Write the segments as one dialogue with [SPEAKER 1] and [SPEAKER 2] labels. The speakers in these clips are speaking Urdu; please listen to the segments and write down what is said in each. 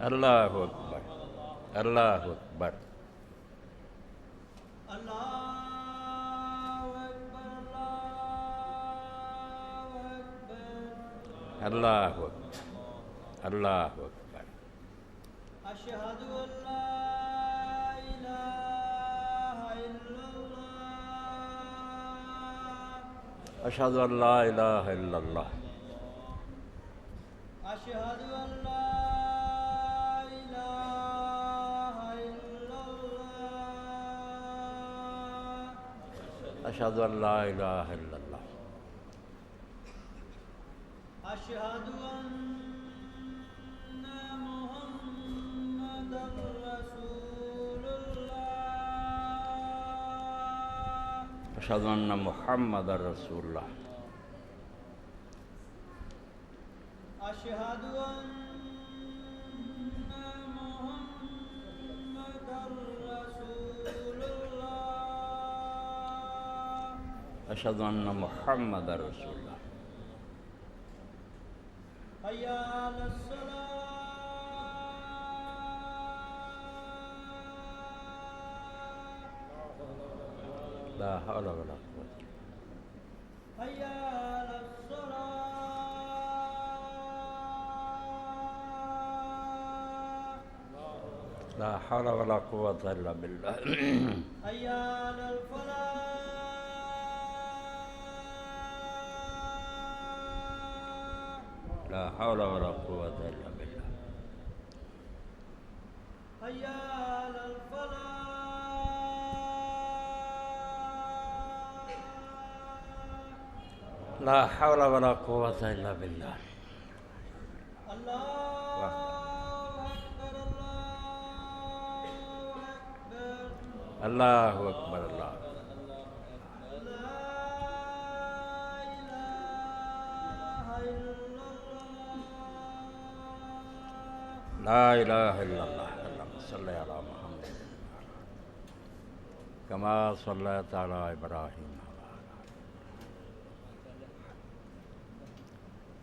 [SPEAKER 1] اللہ اکبر، اللہ اکبر، اللہ اکبر، اللہ اکبر،
[SPEAKER 2] اشہد ان لا الہ الا اللہ،
[SPEAKER 1] اشہد ان لا الہ الا اللہ،
[SPEAKER 2] اشہد ان لا الہ الا اللہ،
[SPEAKER 1] اشہد ان لا الہ الا اللہ،
[SPEAKER 2] اشہد ان محمد رسول اللہ،
[SPEAKER 1] اشہد ان محمد رسول اللہ،
[SPEAKER 2] اشہد ان محمد رسول اللہ،
[SPEAKER 1] اشہد ان محمد رسول اللہ،
[SPEAKER 2] حی علی الصلاۃ،
[SPEAKER 1] لا حول ولا قوة،
[SPEAKER 2] حی علی الصلاۃ،
[SPEAKER 1] لا حول ولا قوة الا بالله،
[SPEAKER 2] حی علی الفلاح،
[SPEAKER 1] لا حول ولا قوة الا بالله،
[SPEAKER 2] حی علی الفلاح،
[SPEAKER 1] لا حول ولا قوة الا بالله،
[SPEAKER 2] اللہ اکبر،
[SPEAKER 1] اللہ اکبر، اللہ لا الہ الا اللہ، اللہم صلی علی محمد کما صلیت علی ابراہیم،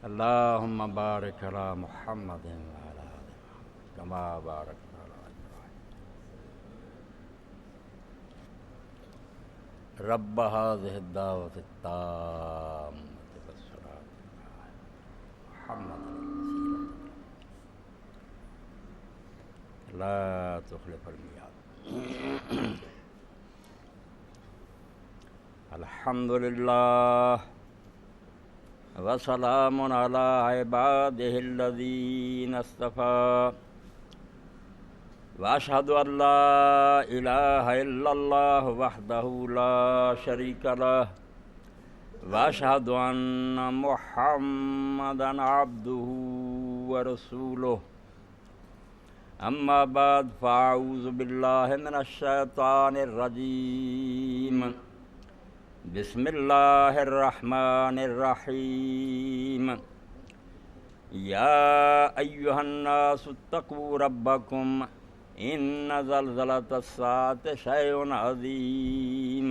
[SPEAKER 1] اللہم بارک علی محمد وعلی آل محمد کما بارکت علی ابراہیم، رب هذه الدعوة التامة والصلاة محمد الوسيلة لا تخلف الميعاد، الحمد لله وسلام على عباده الذين اصطفى، واشهد ان لا اله الا الله وحده لا شريك له، واشهد ان محمدا عبده ورسوله، اما بعد فاعوذ بالله من الشيطان الرجيم، بسم الله الرحمن الرحيم، يا أيها الناس اتقوا ربكم إن زلزلة الساعة شيء عظيم،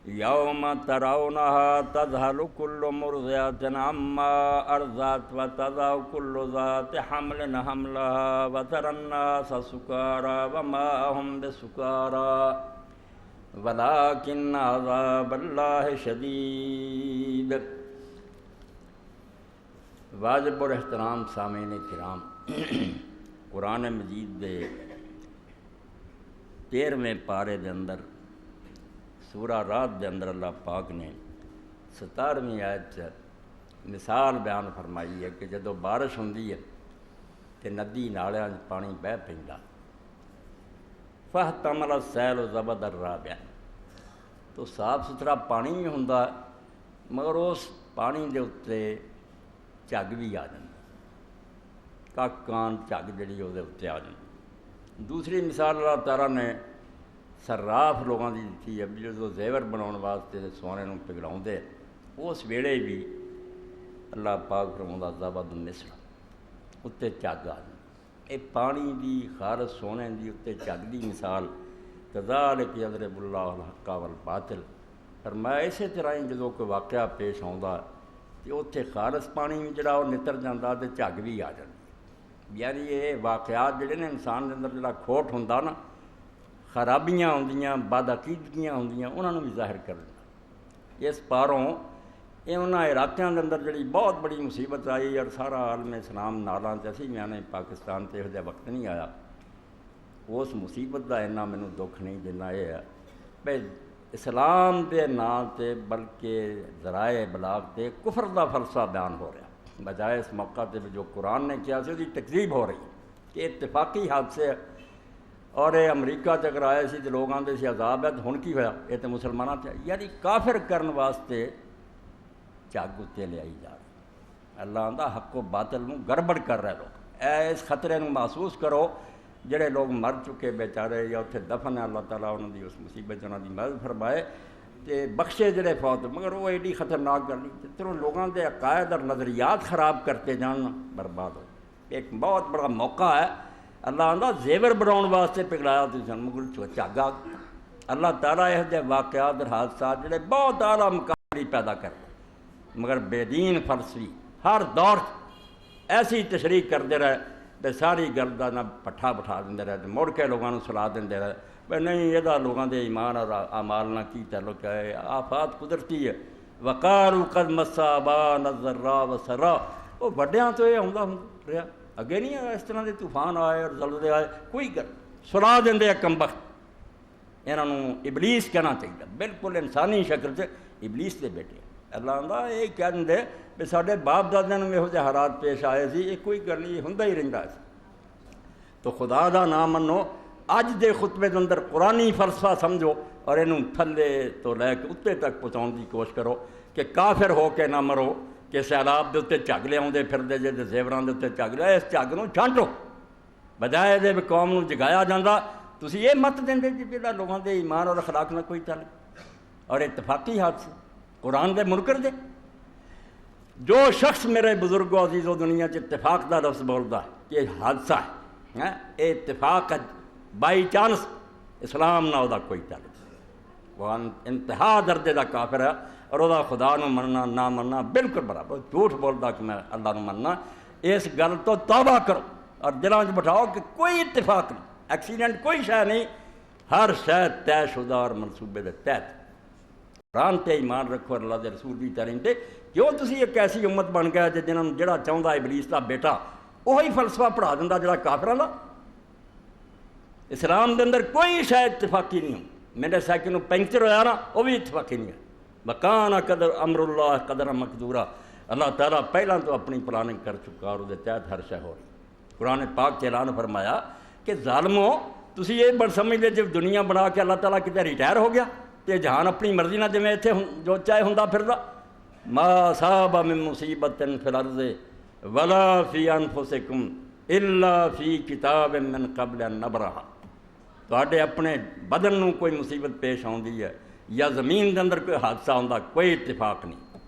[SPEAKER 1] يوم ترونها تذهل كل مرضعة عما أرضعت وتضع كل ذات حمل حملها وترى الناس سكارى وما هم بسكارى ولكن عذاب اللہ شدید۔ واجب اور احترام سامعین کرام، قرآن مجید دے 13ویں پارے دے اندر سورہ رات دے اندر اللہ پاک نے 17ویں آیت مثال بیان فرمائی ہے کہ جدو بارش ہوندی ہے تے ندی نالیاں پانی بہ پیندا، فاحتمل السیل زبد الرابع، تو صاف ستھرا پانی بھی ہوندا مگر اس پانی دے اتنے جھگ بھی آ جاندی، کان جھگ جڑی وہ اتنے آ جاندی۔ دوسری مثال اللہ تعالیٰ نے صراف لوگوں کی دیتی ہے، جو زیور بناؤن واسطے سونے نوں پگھلاؤندے اس ویلے بھی اللہ پاک فرماؤندا زبد النسل، اتنے جھگ آ جاندی۔ یہ پانی دی خالص سونے دی اتنے جھگ دی مثال کذالک یضرب اللہ الحق والباطل، فرمایا اسی طرح ہی جدوں کوئی واقعہ پیش آਉਂਦਾ تے اتنے خالص پانی بھی جڑا وہ نتر جاتا تے جھگ بھی آ جاتی، یعنی یہ واقعات جڑے نے انسان دے اندر جڑا کھوٹ ہوندا نا، خرابیاں ہوندیاں، بدعقیدگیاں ہوندیاں، انہاں نوں بھی ظاہر کر دیندا۔ اس پاروں یہ انہاں علاقیاں دے اندر جڑی بہت بڑی مصیبت آئی اور سارا عالم اسلام نالاں تے اسی میں نے پاکستان تے یہ وقت نہیں آیا، اس مصیبت دا اتنا مینوں دکھ نہیں دینا یہ ہے بھئی اسلام دے نام تے بلکہ ذرائع ابلاغ تے کفر دا فلسفہ بیان ہو رہا، بجائے اس موقع تے جو قرآن نے کیا سی اس کی تکذیب ہو رہی کہ اتفاقی حادثے اور یہ امریکہ تے اگر آئے سی تو لوگ آندے سی عذاب ہے، تو ہن کی ہویا یہ تو مسلمانوں تے یعنی کافر کرن واسطے جگ اتنے لے آئی جا رہی۔ اللہ آندا حق و باطل نوں گڑبڑ کر رہے لوگ، اس خطرے نوں محسوس کرو جڑے لوگ مر چکے بیچارے یا اتنے دفن ہے، اللہ تعالیٰ انہوں دی اس مصیبت انہوں دی مدد فرمائے تے بخشے جڑے فوت، مگر وہ ایڈی خطرناک گل نہیں جتنے لوگوں کے عقائد اور نظریات خراب کرتے جان برباد ہو۔ ایک بہت بڑا موقع ہے، اللہ آندا زیور بناؤن واسطے پگھلایا تساں مگر جھگ آ گئی۔ اللہ تعالیٰ یہ جے واقعات اور حادثات جڑے بہت اعلیٰ مقابلی پیدا کرتے مگر بے دین فلسفی ہر دور ایسی تشریح کرتے رہے تے ساری گل کا نہ پٹھا بٹھا دے رہے مڑ کے لوگوں کو صلاح دے رہے بھائی نہیں یہ لوگوں کے ایمان اور اعمال نہ کی تعلق ہے، آفات قدرتی ہے۔ وقالوا قد مس آباءنا الضراء والسراء، وہ وڈیاں تو یہ آਉਂدا رہا، اگے نہیں آیا اس طرح کے طوفان آئے اور زلزلے آئے، کوئی گل صلاح دے کمبخت انہاں نوں ابلیس کہنا چاہیے، بالکل انسانی شکل سے ابلیس دے بیٹے۔ اللہ آندا یہ کہہ دے بھی ساڈے باپ دادیاں نوں یہو جہے حالات پیش آئے سی، یہ کوئی گل نہیں ہوندا ہی رہندا سی۔ تو خدا دا نام منو، اج دے خطبے دے اندر قرآنی فلسفہ سمجھو اور انہوں تھلے تو لے کے اتنے تک پہنچاؤن کی کوشش کرو کہ کافر ہو کے نہ مرو کہ سیلاب دے اتنے جھگ لے آؤندے پھردے جے تے زیوراں دے اتنے جھگ لے، اس جھگ نوں چھانٹو بجائے دے قوم نوں جگایا جاندا۔ تسی یہ مت دیندے جی جہاں لوگوں دے ایمان اور اخلاق نہ کوئی تعلق اور اتفاقی حادثے قرآن دے منکر دے۔ جو شخص میرے بزرگوں عزیزوں دنیا چ اتفاق دا لفظ بولدا ہے کہ حادثہ ہے یہ اتفاق بائی چانس، اسلام نہ دا کوئی تعلق، وہ انتہا درجے دا کافر ہے اور وہ خدا نو مننا نہ مننا بالکل برابر، جھوٹ بولدا کہ میں اللہ نو مننا۔ اس گل تو توبہ کرو اور دلاں چ بٹھاؤ کہ کوئی اتفاق نہیں، ایکسیڈنٹ کوئی شے نہیں، ہر شے طے شدہ اور منصوبے دے تحت۔ قرآن تے ایمان رکھو، اللہ دے رسول دی تعلیم تے، کیوں تسی ایک ایسی امت بن گئے جنہاں جڑا چاہندا ابلیس دا بیٹا وہی فلسفہ پڑھا دیندا جڑا کافراں دا۔ اسلام دے اندر کوئی شے اتفاقی نہیں ہو، میرے سائیکل نوں پنکچر ہویا نا وہ بھی اتفاقی نہیں ہے۔ وکان قدر امر اللہ قدر مقدورا، اللہ تعالیٰ پہلاں تو اپنی پلاننگ کر چکا اور وہ تحت ہر شے ہو رہی۔ قرآن پاک چ اعلان فرمایا کہ ظالمو تسی یہ بڑھ سمجھ لے جب دنیا بنا کے اللہ تعالیٰ کتے ریٹائر ہو گیا تے جہان اپنی مرضی نہ جویں اتنے جو چاہے ہوندا پھردا۔ ما اصاب من مصیبت فی الارض ولا فی انفسکم الا فی کتاب من قبل ان نبرہا، تواڈے اپنے بدن نوں کوئی مصیبت پیش آؤندی ہے یا زمین دے اندر کوئی حادثہ ہوندا، کوئی اتفاق نہیں،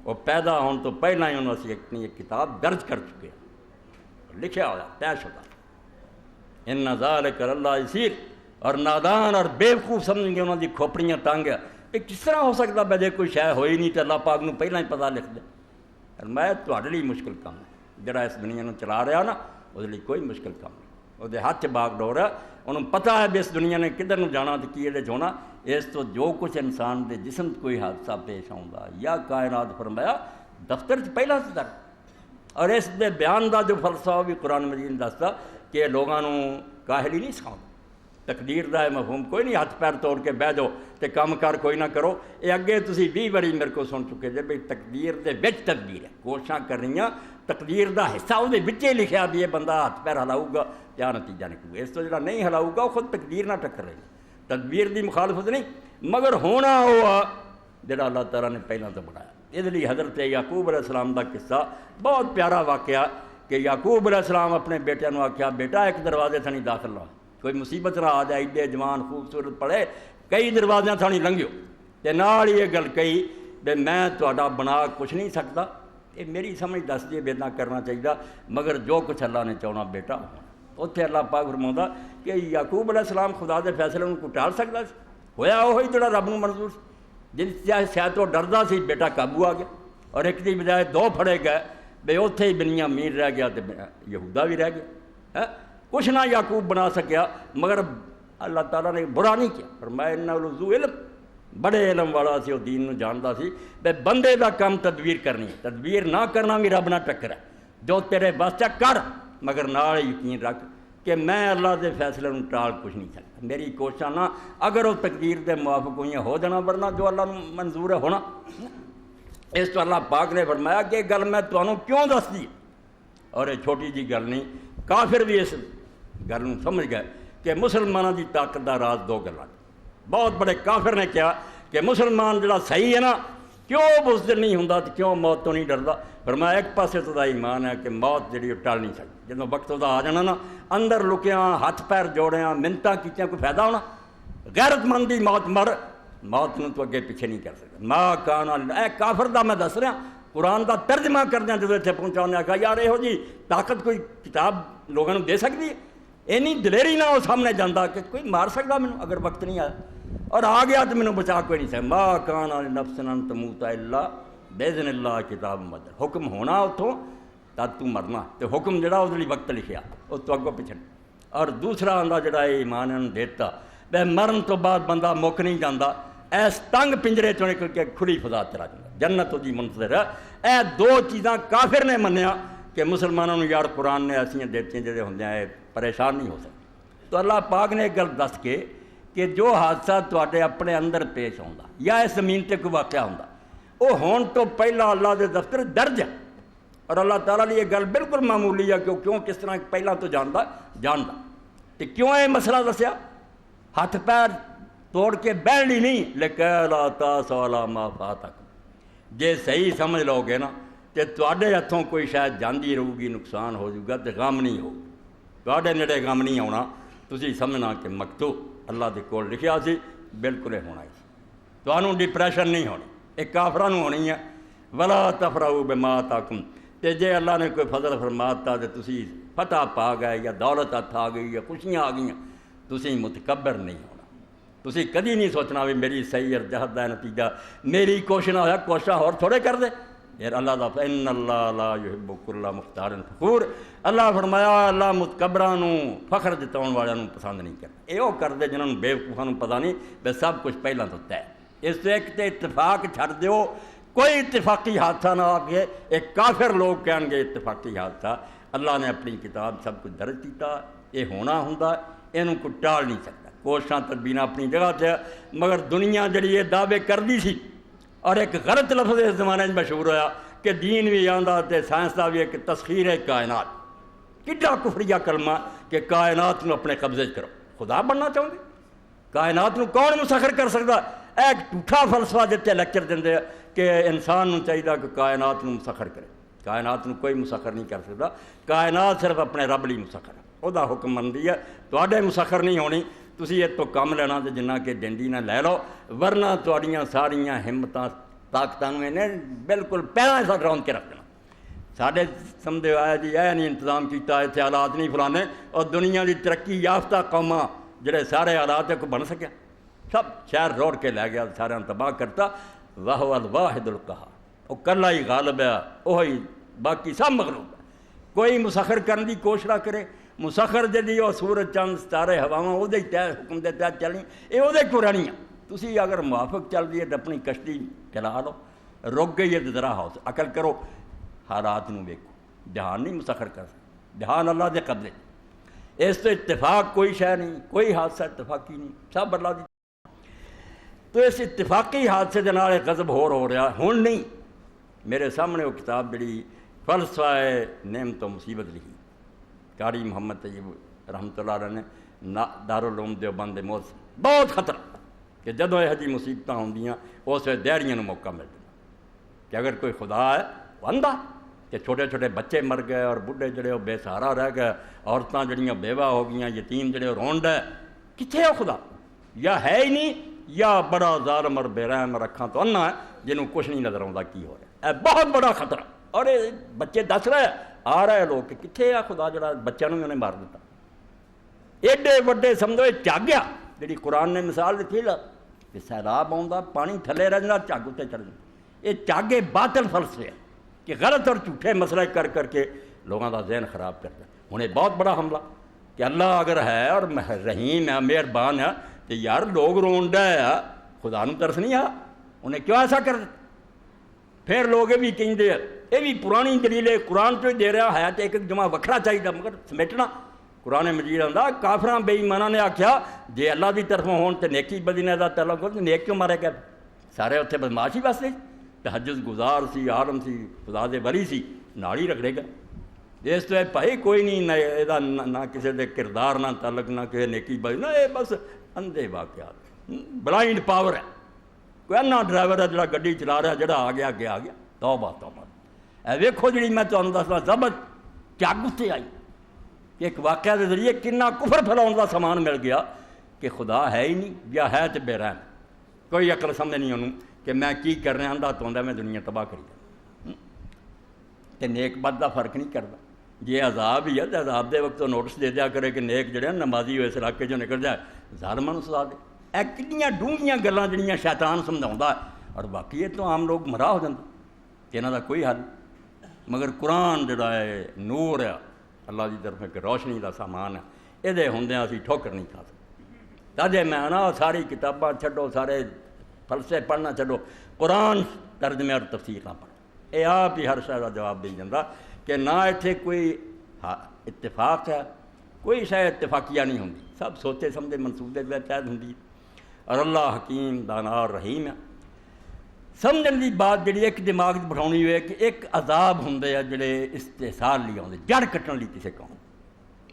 [SPEAKER 1] وہ پیدا ہون تو پہلا ہی انہوں نے اپنی ایک کتاب درج کر چکے ہیں، لکھیا ہوا طے شدہ۔ ان ذالک اللہ یسیر، اور نادان اور بیوقوف سمجھیں گے انہوں دی کھوپڑیاں تنگ ہے، یہ کس طرح ہو سکتا بجے کوئی شے ہوئی نہیں تو اللہ پاک نوں پہلا ہی پتہ لکھ دے۔ میں تواڈے لئی مشکل کام ہے، جڑا اس دنیا نوں چلا رہا نا وہ لئی کوئی مشکل کام نہیں، وہ دے ہاتھ باغ ڈور ہے، انہوں پتہ ہے بھی اس دنیا نے کدھر نوں جانا تو کی یہ ہونا۔ اس تو جو کچھ انسان دے جسم کوئی حادثہ پیش آؤندا یا کائنات فرمایا دفتر چ پہلا سے درج، اور اس دے بیان دا جو فلسفہ وہ بھی قرآن مجید نے دستا کہ لوگوں کاہل ہی نہیں سکھاؤں، تقدیر دا مفہوم کوئی نہیں، ہاتھ پیر توڑ کے بہ جاؤ تے کام کار کوئی نہ کرو۔ یہ اگے تسی 20 باری میرے کو سن چکے جے بھئی تقدیر دے وچ تدبیر ہے، کوششاں کر رہی ہیں تقدیر دا حصہ وہ وچے لکھیا بھی یہ بندہ ہاتھ پیر ہلاؤ گا کیا نتیجہ نکلے، اس تو جڑا نہیں ہلاؤ گا وہ خود تقدیر نہ ٹکر رہی، تدبیر دی مخالفت نہیں، مگر ہونا ہوا جڑا اللہ تعالیٰ نے پہلے تو بنایا۔ اس لیے حضرت یعقوب علیہ السلام دا قصہ بہت پیارا واقعہ کہ یعقوب علیہ السلام اپنے بیٹے نوں آکھیا بیٹا ایک دروازے تھانی داخل رہا، کوئی مصیبت نہ آ جائے، ایڈے جوان خوبصورت پڑے کئی دروازیاں تھانی لنگھیو تے نال یہ گل کہی کہ میں تہاڈا بنا کچھ نہیں سکتا، یہ میری سمجھ دس دی بیدنا کرنا چاہیے، مگر جو کچھ اللہ نے چاہنا بیٹا اتنے اللہ پاک فرماؤندا کہ یعقوب علیہ السلام خدا دے فیصلے نوں کوئی ٹال سکتا سی، ہویا وہی جڑا رب نوں منظور سی، جس شاید وہ ڈردا سی بیٹا قابو آ گیا، اور ایک دی بجائے 2 پھڑے گئے بے اتھے ہی بنیامین رہ گیا تو یہودا بھی رہ گیا، کچھ نہ یعقوب بنا سکیا، مگر اللہ تعالیٰ نے برا نہیں کیا، فرمایا انہ ذو علم، بڑے علم والا سی، وہ دین نو جانتا سی، بے بندے دا کام تدبیر کرنی، تدبیر نہ کرنا بھی رب نہ ٹکر ہے، جو تیرے بس ہے کر، مگر نال یقین رکھ کہ میں اللہ دے فیصلے نو ٹال کچھ نہیں سکتا، میری کوششاں نہ اگر وہ تقدیر دے موافق ہوئی ہو جانا، ورنہ جو اللہ نو منظور ہے ہونا۔ اس تو اللہ پاک نے فرمایا کہ گل میں تمہیں کیوں دس دی، اور یہ چھوٹی جی گل نہیں، کافر بھی اس گل نو سمجھ گئے کہ مسلمانوں دی طاقت دا راز دو گلاں، بہت بڑے کافر نے کہا کہ مسلمان جڑا صحیح ہے نا کیوں بزدل نہیں ہوندا تے کیوں موت تو نہیں ڈردا، فرمایا ایک پاسے تو دا ایمان ہے کہ موت جڑی ٹال نہیں سکتی، جدوں وقت دا آ جانا نا اندر لکیاں ہاتھ پیر جوڑیاں منتاں کیتیاں کوئی فائدہ ہونا، غیرت مند دی موت مر، موت نو تو اگے پیچھے نہیں کر سکتا، ما کان اے کافر دا میں دس رہا قرآن دا ترجمہ کردیاں جدوں اتنے پہنچانے آ یار یہو جی طاقت کوئی کتاب لوگوں نے دے سکتی ہے، اینی دلیری نہ وہ سامنے جانا کہ کوئی مار سکتا مینوں اگر وقت نہیں آیا، اور آ گیا تو مینوں بچا کوئی نہیں سکتا، ما کان لنفس ان تموت الا باذن اللہ کتاب مقدر، حکم ہونا اتوں تد تو مرنا، تو حکم جڑا اس لیے وقت لکھیا اس تو اگوں پیچھے، اور دوسرا آندا جڑا یہ ایمان انہوں دیتا بے مرن تو بعد بندہ مک نہیں جانا، ایس تنگ پنجرے چوں نکل کے کھلی فضا چلا جاتا، جنت دی منتظر ہے، اے دو چیزاں کافر نے منیا کہ مسلمانوں نے یار قرآن نے ایسا دیتے جڑے ہوندے ہیں پریشان نہیں ہو سکتے، تو اللہ پاک نے ایک گل دس کے کہ جو حادثہ تواڈے اپنے اندر پیش ہوندا یا اس زمین تے کوئی واقعہ ہوندا وہ ہون تو پہلا اللہ دے دفتر درج ہے، اور اللہ تعالیٰ نے یہ گل بالکل معمولی ہے کہ کیوں کس طرح پہلا تو جاندا تو کیوں یہ مسئلہ دسیا، ہاتھ پیر توڑ کے بہن لی نہیں لیکن لا تاسوا علی ما فاتک، جے صحیح سمجھ لو گے نا کہ تواڈے ہتھوں کوئی شاید جاندی رہو گی نقصان ہو جائے گا تو غم نہیں ہوگا، تواڈے نیڑے غم نہیں آنا، تسی سمجھنا کہ مکتوب اللہ دے کول لکھیا سی بالکل ہونا ہی، تانوں ڈپریشن نہیں ہونی، ایک کافراں نوں ہونی ہے، ولا تفرحوا بما آتاکم، تے جے اللہ نے کوئی فضل فرماتا تے تسی فتح پا گئے یا دولت ہاتھ آ گئی یا خوشیاں آ گئیں، تسی متکبر نہیں ہونا، تسی کدی نہیں سوچنا بھی میری صحیح اور جہد دا نتیجہ میری کوشش نہ ہویا، کوششاں اور تھوڑے کر دے، یار اللہ دا ان اللہ لا یحب کل مختار فخور، اللہ فرمایا اللہ متکبراں نوں فخر جتاؤن والیاں نوں پسند نہیں کرتا، یہ وہ کر دے جنہوں نے بیوقوفاں نوں پتہ نہیں بے سب کچھ پہلاں تو طے، اس سے ایک تے اتفاق چھڈ دیو، کوئی اتفاقی حادثہ نہ آ کے ایک کافر لوگ کہن گے اتفاقی حادثہ، اللہ نے اپنی کتاب سب کچھ درج کیتا، یہ ہونا ہوندا، اینوں کوئی ٹال نہیں سکتا، کوششاں تدبیراں اپنی جگہ تے، مگر دنیا جڑی یہ دعوے کردی سی، اور ایک غلط لفظ اس زمانے میں مشہور ہویا کہ دین بھی آندا تے سائنس دا بھی ایک تسخیر ہے کائنات، کڈا کفریہ کلمہ کہ کائنات نو اپنے قبضے کرو، خدا بننا چاہوں گے، کائنات نو کون مسخر کر سکتا، ایک جھوٹا فلسفہ جتے لیکچر دیندے کہ انسان نو چاہیے کہ کائنات نو مسخر کرے، کائنات نو کوئی مسخر نہیں کر سکتا، کائنات صرف اپنے رب لی مسخر ہے، وہ دا حکم مندی ہے، تواڈے مسخر نہیں ہونی، تسی یہ تو کم لینا تے جنہ کہ دیندی نہ لے لو، ورنہ تواڈیاں ساریاں ہمتاں طاقتاں نوں نے بالکل پیراں سا رون کے رکھ دینا، ساڈے سمجھے آیا جی اے نہیں انتظام کیتا اتنے حالات نہیں فلانے، اور دنیا دی ترقی یافتہ قوماں جڑے سارے حالات کو بن سکیا، سب شہر روڑ کے لے گیا، سارے تباہ کرتا، وَهُوَ الْوَاحِدُ الْقَهَّارُ، وہ کلا ہی غالب ہے، وہی باقی سب مغلوب ہے، کوئی مسخر کرنے کی کوشش نہ کرے، مسخر جدی وہ سورج چند ستارے ہواواں وہ حکم دے تحت چلیں، یہ وہ کو رہنیاں، تسی اگر موافق چل رہی ہے تو اپنی کشتی چلا لو، رک گئی ہے تو ذرا ہاؤس عقل کرو، حالات نو ویکھو، جہان نہیں مسخر کر سکتا، جہان اللہ دے قبضے، اس تو اتفاق کوئی شے نہیں، کوئی حادثہ اتفاقی نہیں، سب اللہ دی، تو اس اتفاقی حادثے دے نال غضب ہو رہا ہن نہیں، میرے سامنے وہ کتاب جڑی فلسفہ نعمت و مصیبت لکھی، قاری محمد طیب رحمۃ اللہ علیہ نے دارالعلوم دیوبند دے موت بہت خطرہ کہ جدوں یہ جی مصیبتاں ہوندیاں اس وقت دیہڑیاں نوں موقع ملتا کہ اگر کوئی خدا ہے وہ اندھا، کہ چھوٹے چھوٹے بچے مر گئے اور بڈھے جڑے وہ بے سہارا رہ گئے، عورتاں جڑیاں بیوہ ہو گئیاں، یتیم جڑے رون ڈے، کتنے ہے خدا، یا ہے ہی نہیں یا بڑا ظالم اور بے رحم رکھاں تو انا ہے جنہوں کچھ نہیں نظر آتا کی ہو رہا ہے، بہت بڑا خطرہ، اور یہ بچے دس رہے آ رہے لوگ کہ کتنے آ خدا جڑا بچوں بھی انہیں مار دیتا، ایڈے وڈے سمجھو یہ چگ آ جی قرآن نے مثال دیتی لا کہ سیلاب آتا پانی تھلے رہتا چگ اتنے چڑھ جائے، یہ چگ باطل فلسفے ہے، کہ غلط اور جھوٹے مسئلے کر کر کے لوگوں کا ذہن خراب کرتا ہے۔ ہوں یہ بہت بڑا حملہ کہ اللہ اگر ہے اور رحیم ہے مہربان ہے تو یار لوگ رون ڈے ہے خدا نو ترس نہیں آ انہیں کیوں ایسا کر دیتا؟ پھر لوگ یہ بھی کہیں یہ بھی پرانی دلیل ہے قرآن تو ہی دے رہا ہے تو ایک جمع وکھرا چاہیے مگر سمیٹنا قرآن مجید آتا کافراں بے ایماناں نے آخیا جے اللہ کی طرفوں ہون تو نیکی بدی دا تعلق ہو تو نیک کیوں مارے گئے؟ سارے اتنے بدماش ہی واسطے تہجد گزار سی عالم سی خدا دے ولی سی نال ہی رکھ لے گا۔ اس تو بھائی کوئی نہیں نہ کسی دے کردار نہ تعلق نہ کسی نیکی بدی نہ یہ بس اندھے واقعات بلائنڈ پاور ہے۔ کوئی انا ڈرائیور ہے جڑا گڈی چلا رہا جڑا آ گیا اگے آ گیا توبہ توبہ۔ اے ویکھو جڑی میں تمہیں دسنا ضبط جگ اتنے آئی کہ ایک واقعہ کے ذریعے کنا کفر پھیلاؤن کا سامان مل گیا کہ خدا ہے ہی نہیں یا ہے تو بے رحم کوئی عقل سمجھ نہیں انہوں کہ میں کی کر رہا اندھا تو میں دنیا تباہ کری تے نیک بد کا فرق نہیں کرتا۔ جی عذاب ہی ہے تو عذاب دے وقت نوٹس دے دیا کرے کہ نیک جڑے نمازی ہوئے اس علاقے چوں نکل جائے ظالماں سزا دے۔ اے کنیاں ڈونگیاں گلاں جڑیاں شیطان سمجھاوندا ہے اور باقی یہ تو عام لوگ گمراہ ہو جاندے کہ انہاں دا کوئی حل۔ مگر قرآن جڑا ہے نور ہے اللہ کی طرف ایک روشنی کا سامان ہے یہ ہوندیاں اسی ٹھوکر نہیں کھا سکتے۔ تاجے میں نا ساری کتاباں چھڈو سارے فلسفے پڑھنا چھڈو قرآن ترجمے اور تفسیر نہ پڑھو یہ آپ ہی ہر شے کا جواب دے جاندہ کہ نہ اتنے کوئی اتفاق ہے کوئی شے اتفاقیہ نہیں ہوندی سب سوچے سمجھے منصوبے کے تحت ہوندی اور اللہ حکیم دانا اور رحیم ہے۔ سمجھن دی بات جڑی ایک دماغ بٹھاؤنی ہوئے کہ ایک عذاب ہوندے ہیں جڑے استحصال لی آؤندے جڑ کٹن لی کسے قوم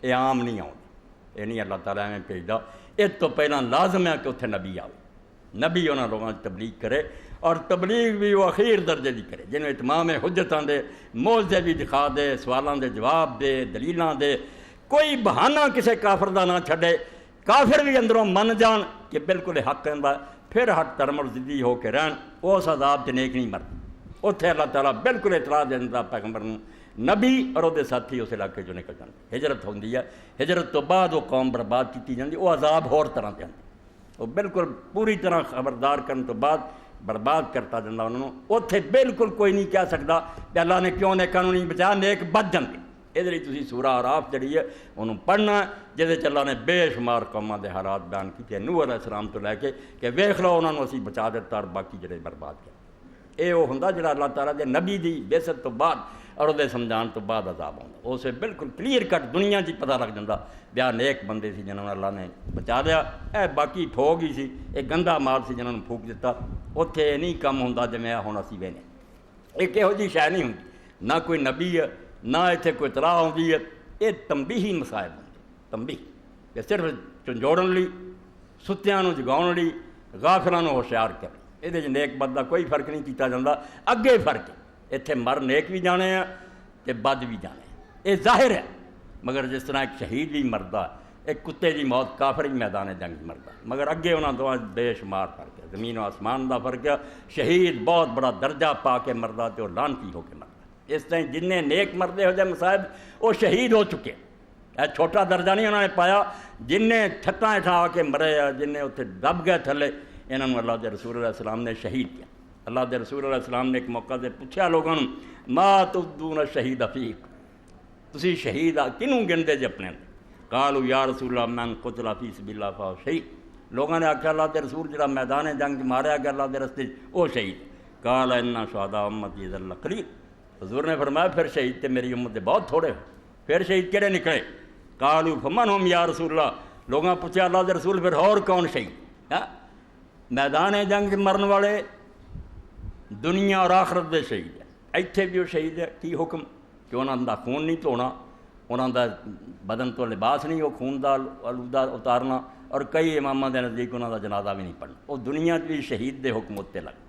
[SPEAKER 1] یہ عام نہیں آؤندے یہ نہیں اللہ تعالیٰ میں بھیجدا اس تو پہلا لازم ہے کہ اتنے نبی آئے نبی انہاں لوگوں کی تبلیغ کرے اور تبلیغ بھی وہ اخیر درجے دی کرے جنہوں اتمام حجتاں دے موضوع بھی دکھا دے سوالاں دے جواب دے دلیلاں دے کوئی بہانہ کسے کافر دا نہ چھڈے کافر بھی اندروں من جان کہ بالکل حق کہندا پھر ہٹ ترم اور ضدی ہو کے رہن اس عذاب تے نیک نہیں مرد اتنے اللہ تعالیٰ بالکل اطلاع دے دیتا پیغمبر نبی اور وہ ساتھی اس علاقے چوں نکل جاندے ہجرت ہوندی ہے ہجرت تو بعد وہ قوم برباد کی جاتی وہ عذاب ہور طرح دے آندے وہ بالکل پوری طرح خبردار کرن تو بعد برباد کرتا جاتا انہوں نے اتنے بالکل کوئی نہیں کہہ سکتا کہ اللہ نے کیوں نیکاں نوں نہیں بچایا نیک بچ جاندے یہ تسی سورہ آراف جڑی ہے انہوں پڑھنا جہد اللہ نے بے شمار قوماں دے حالات بیان کیتے نوح علیہ السلام تو لے کے کہ ویکھ لو انہوں اسی بچا دیتا اور باقی جڑے برباد کر یہ وہ ہوندا جڑا اللہ تعالیٰ دے نبی دی بعثت تو بعد اور وہ سمجھان تو بعد عذاب ہوندا اسے بالکل کلیئر کٹ دنیا چ پتہ لگ جاتا بیا نیک بندے سی جنہوں نے اللہ نے بچا لیا اے باقی ٹھوگ ہی سی ایک گندا مال سی جنہوں نے پھونک دیتا اتنے نہیں کم ہوندا جویں ہن اسی وینے ایک یہو جی شے نہیں ہوندی نہ کوئی نبی ہے نہ اتنے کوئی اطلاع آتی ہے یہ تنبیہی مسائل ہوندے تنبیہ کہ صرف جھنجوڑن لی ستیاں نوں جگاؤن لی غافلاں نوں ہوشیار کرے یہ نیک بد کا کوئی فرق نہیں کیتا جاتا اگے فرق ہے اتنے مر نیک بھی جانے ہیں تے بد بھی جانے ہیں یہ ظاہر ہے مگر جس طرح ایک شہید بھی مردا ایک کتے کی موت کافر بھی میدان جنگ مردا مگر اگے انہاں دونوں بے شمار فرق ہے زمین و آسمان کا فرق ہے شہید بہت بڑا درجہ پا کے مردا تے وہ لعنتی ہو کے مردا اس طرح جن نیک مردے ہو جائے مصائب وہ شہید ہو چکے چھوٹا درجہ نہیں انہوں نے پایا جن نے چھتاں ہٹا آ کے مرے جن نے اتنے دب گئے تھلے انہوں نے اللہ دے رسول علیہ السلام نے شہید کیا اللہ دے رسول علیہ السلام نے ایک موقع سے پوچھا لوگوں ما تدون شہید افیق تسی شہید کنوں گنتے جے اپنے قالوا یا رسول اللہ من قتل فی سبیل اللہ فہو شہید لوگوں نے آخیا اللہ دے رسول جڑا میدان جنگ ماریا گیا اللہ دے رستے وہ شہید قال ان شہداء امتی اذا لقلیل حضور نے فرمایا پھر شہید تے میری امت دے بہت تھوڑے ہو پھر شہید کہڑے نکلے قالوا فمن ہم یا رسول اللہ لوگوں نے پوچھا اللہ دے رسول پھر اور کون شہید میدان جنگ مرن والے دنیا اور آخرت دے شہید ہے ایتھے بھی وہ شہید ہے کی حکم کہ انہوں دا خون نہیں دھونا انہوں دا بدن تو لباس نہیں وہ خون دا آلودہ اتارنا اور کئی اماماں دے نزدیک انہوں دا جنازہ بھی نہیں پڑھنا وہ دنیا بھی شہید دے حکم اتنے لگ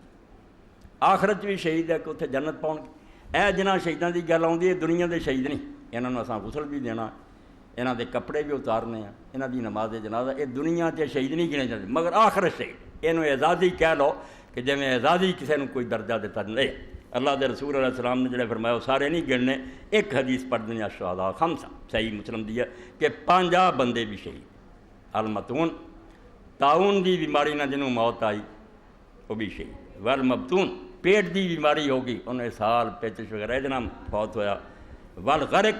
[SPEAKER 1] آخرت بھی شہید ہے کہ اتنے جنت پاؤ گے اے جنہ شہیداں دی گل آؤندی ہے دنیا دے شہید نہیں انہوں نے اساں غسل بھی دینا انہاں دے کپڑے بھی اتارنے ہیں انہاں دی نماز جنازہ یہ دنیا تے شہید نہیں گنے جاندے مگر آخرت شہید یہ اعزازی کہہ لو کہ جی میں اعزازی کسی نے کوئی درجہ دیتا نہیں اللہ دے رسول علیہ السلام نے جڑے فرمایا وہ سارے نہیں گننے ایک حدیث پڑھ دیں الشہداء خمسہ صحیح مسلم دی ہے کہ 50 بندے بھی شہید المتون تعاون دی بیماری نہ جنہوں موت آئی وہ بھی شہید والمبتون پیٹ دی بیماری ہو گئی، انہیں سال پیچش وغیرہ یہ نام فوت ہویا۔ والغرق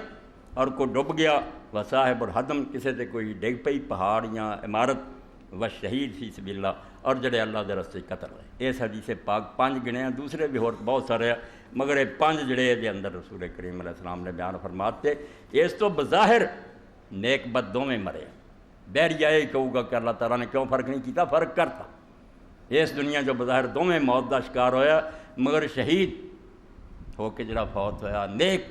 [SPEAKER 1] اور کو ڈب گیا، وصاحب الحدم کسے تے کوئی ڈگ پئی پہاڑ یا عمارت، وشہید فی سبیل اللہ اور جڑے اللہ دے راستے قتل ہوئے۔ اس حدیث پاک 5 گنے ہیں، دوسرے بھی اور بہت سارے ہیں، مگر یہ 5 جڑے دے اندر رسول کریم علیہ السلام نے بیان فرماتے۔ اس تو بظاہر نیک بد دونوں مرے ہیں۔ بیریا یہ کہوں گا کہ اللہ تعالیٰ نے کیوں فرق نہیں کیتا، فرق کرتا۔ اس دنیا جو بظاہر دونوں موت دا شکار ہویا، مگر شہید ہو کے جڑا فوت ہویا نیک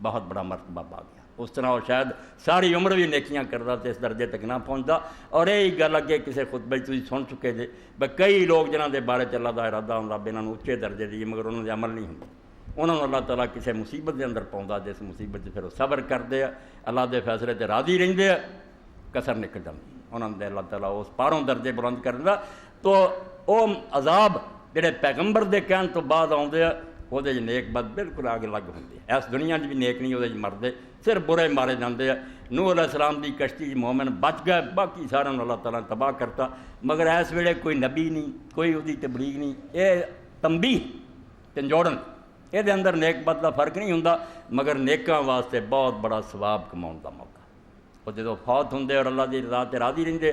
[SPEAKER 1] بہت بڑا مرتبہ پا گیا۔ اس طرح وہ شاید ساری عمر بھی نیکیاں کرتا تو اس درجے تک نہ پہنچتا۔ اور یہی گل اگے کسی خطبے تھی سن چکے جے بھئی کئی لوگ جنہاں دے بارے اللہ دا ارادہ ہوں رب انہوں اچھے درجے دی مگر انہوں نے عمل نہیں ہوں، انہوں نے اللہ تعالیٰ کسی مصیبت دے اندر پاؤں جس مصیبت سے پھر وہ صبر کرتے ہیں، اللہ دے فیصلے تے راضی رہندے ہیں، کسر نکل جاتی انہوں نے اللہ تعالیٰ اس پاروں درجے بلند کر دیا۔ تو وہ عذاب جڑے پیغمبر دے کہن تو بعد آتے ہیں وہ نیک بد بالکل آگے لگ ہوندی ہے۔ اس دنیا بھی نیک نہیں وہ مرتے، صرف برے مارے جاتے ہیں۔ نوح علیہ السلام دی کشتی مومن بچ گئے، باقی سارا اللہ تعالیٰ نے تباہ کرتا، مگر اس ویلے کوئی نبی نہیں، کوئی وہ تبلیغ نہیں۔ یہ تنبیہ تنجوڑن یہ اندر نیک بد کا فرق نہیں ہوندا، مگر نیکاں واسطے بہت بڑا ثواب کماؤن کا موقع۔ وہ جدو فوت ہوں اور اللہ کی رضا تے راضی رہندے۔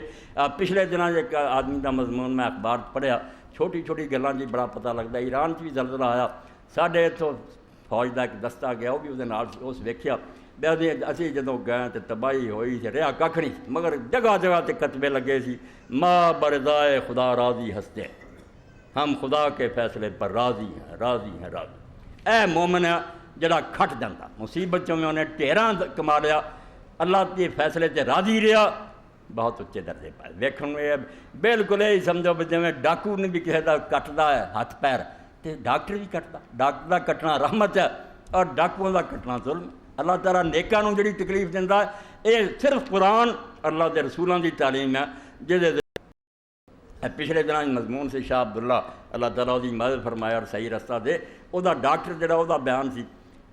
[SPEAKER 1] پچھلے دنوں ایک آدمی کا مضمون میں اخبار پڑھیا، چھوٹی چھوٹی گلاں جی بڑا پتہ لگتا۔ ایران بھی زلزلہ آیا، ساڈے اتوں فوج کا ایک دستہ گیا، وہ بھی اس ویکھیا بھی اسی جدوں گئے تو تباہی ہوئی سی، رہا کھ نہیں، مگر جگہ جگہ تے کتبے لگے سی، ما برضائے خدا راضی ہنستے، ہم خدا کے فیصلے پر راضی ہیں راضی ہیں راضی۔ اے مومن ہے جڑا کھٹ جاتا مصیبت چوں میں انہیں ٹھیراں کما لیا، اللہ کے فیصلے تے راضی رہا، بہت اچھے درجے پائے۔ ویکھن میں بالکل یہی سمجھو بھی جویں ڈاکو نے بھی کسی کا کٹدا ہے ہاتھ پیر تے ڈاکٹر بھی کٹدا، ڈاکٹر کا کٹنا رحمت ہے اور ڈاکوؤں کا کٹنا ظلم۔ اللہ تعالیٰ نیکاں نوں جڑی تکلیف دیندا ہے یہ صرف قرآن اللہ دے رسولاں دی تعلیم ہے، جہدے پچھلے دنوں مضمون سے شاہ عبداللہ اللہ تعالیٰ دی مدد فرمایا اور صحیح رستہ دے، وہ ڈاکٹر جڑا وہ بیان سی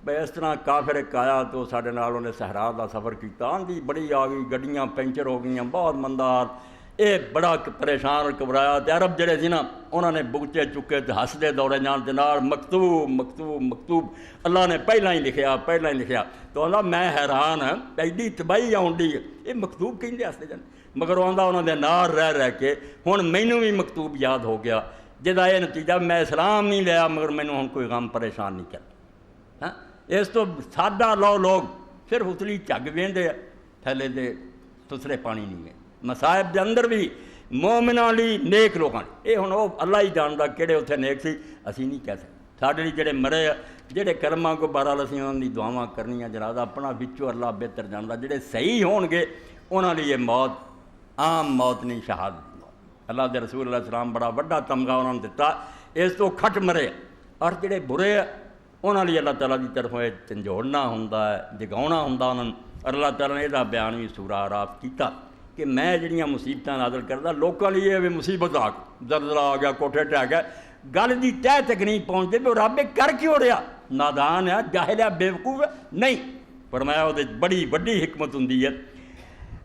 [SPEAKER 1] بھئی اس طرح کافر ایک آیا تو ساڈے نال انہیں صحرا دا سفر کیتا، آندھی بڑی آ گئی، گڈیاں پینچر ہو گئیاں، بہت مندا حال، یہ بڑا پریشان اور گھبرایا تے عرب جڑے سی نا انہوں نے بگچے چکے تے ہسدے دوڑے جان تے نال مکتوب مکتوب مکتوب، اللہ نے پہلا ہی لکھیا تو اللہ میں حیران ہاں ایڈی تباہی آن ڈی ہے، یہ مکتوب کہیں ہسدے جان، مگر آندا انہوں نے نال رہ کے ہن مینوں بھی مکتوب یاد ہو گیا، جہاں یہ نتیجہ میں اسلام نہیں لیا مگر مینوں ہن کوئی غم پریشان نہیں کرتا۔ ہاں اس تو سادہ لوگ صرف اتلی جھگ ویندے تھلے دے سسرے پانی نہیں ہے۔ مصائب دے اندر بھی مومناں لئی نیک لوگاں لئی یہ ہن وہ اللہ ہی جاندا کہڑے اتنے نیک سی، اسی نہیں کہہ سکتے۔ ساڈے لئی جڑے مرے جڑے کرماں کو بہرحال اسی انہاں دی دعاواں کرنیاں جناب اپنا وچوں اللہ بہتر جاندا، جڑے صحیح ہون گے انہاں لئی یہ موت عام موت نہیں، شہادت موت۔ اللہ دے رسول علیہ السلام بڑا وڈا تمغہ انہوں نے دتا، اس تو کھٹ مرے، اور جڑے برے انہوں نے اللہ تعالیٰ کی طرف جھنجھوڑنا ہوندا ہے، جگاؤنا ہوندا انہوں نے، اور اللہ تعالیٰ نے یہ بیان بھی سورہ اعراف کیتا کہ میں جڑیاں مصیبتاں نازل کردا لوکاں لئی یہ مصیبت آ گئی، زلزلہ آ گیا، کوٹھے ٹہ گئے، گل دی تہ تک نہیں پہنچتے بھی رب کر کیوں رہا، نادان ہے، جاہل ہے، بیوقوف ہے، نہیں، فرمایا وہ بڑی وڈی حکمت ہوندی ہے۔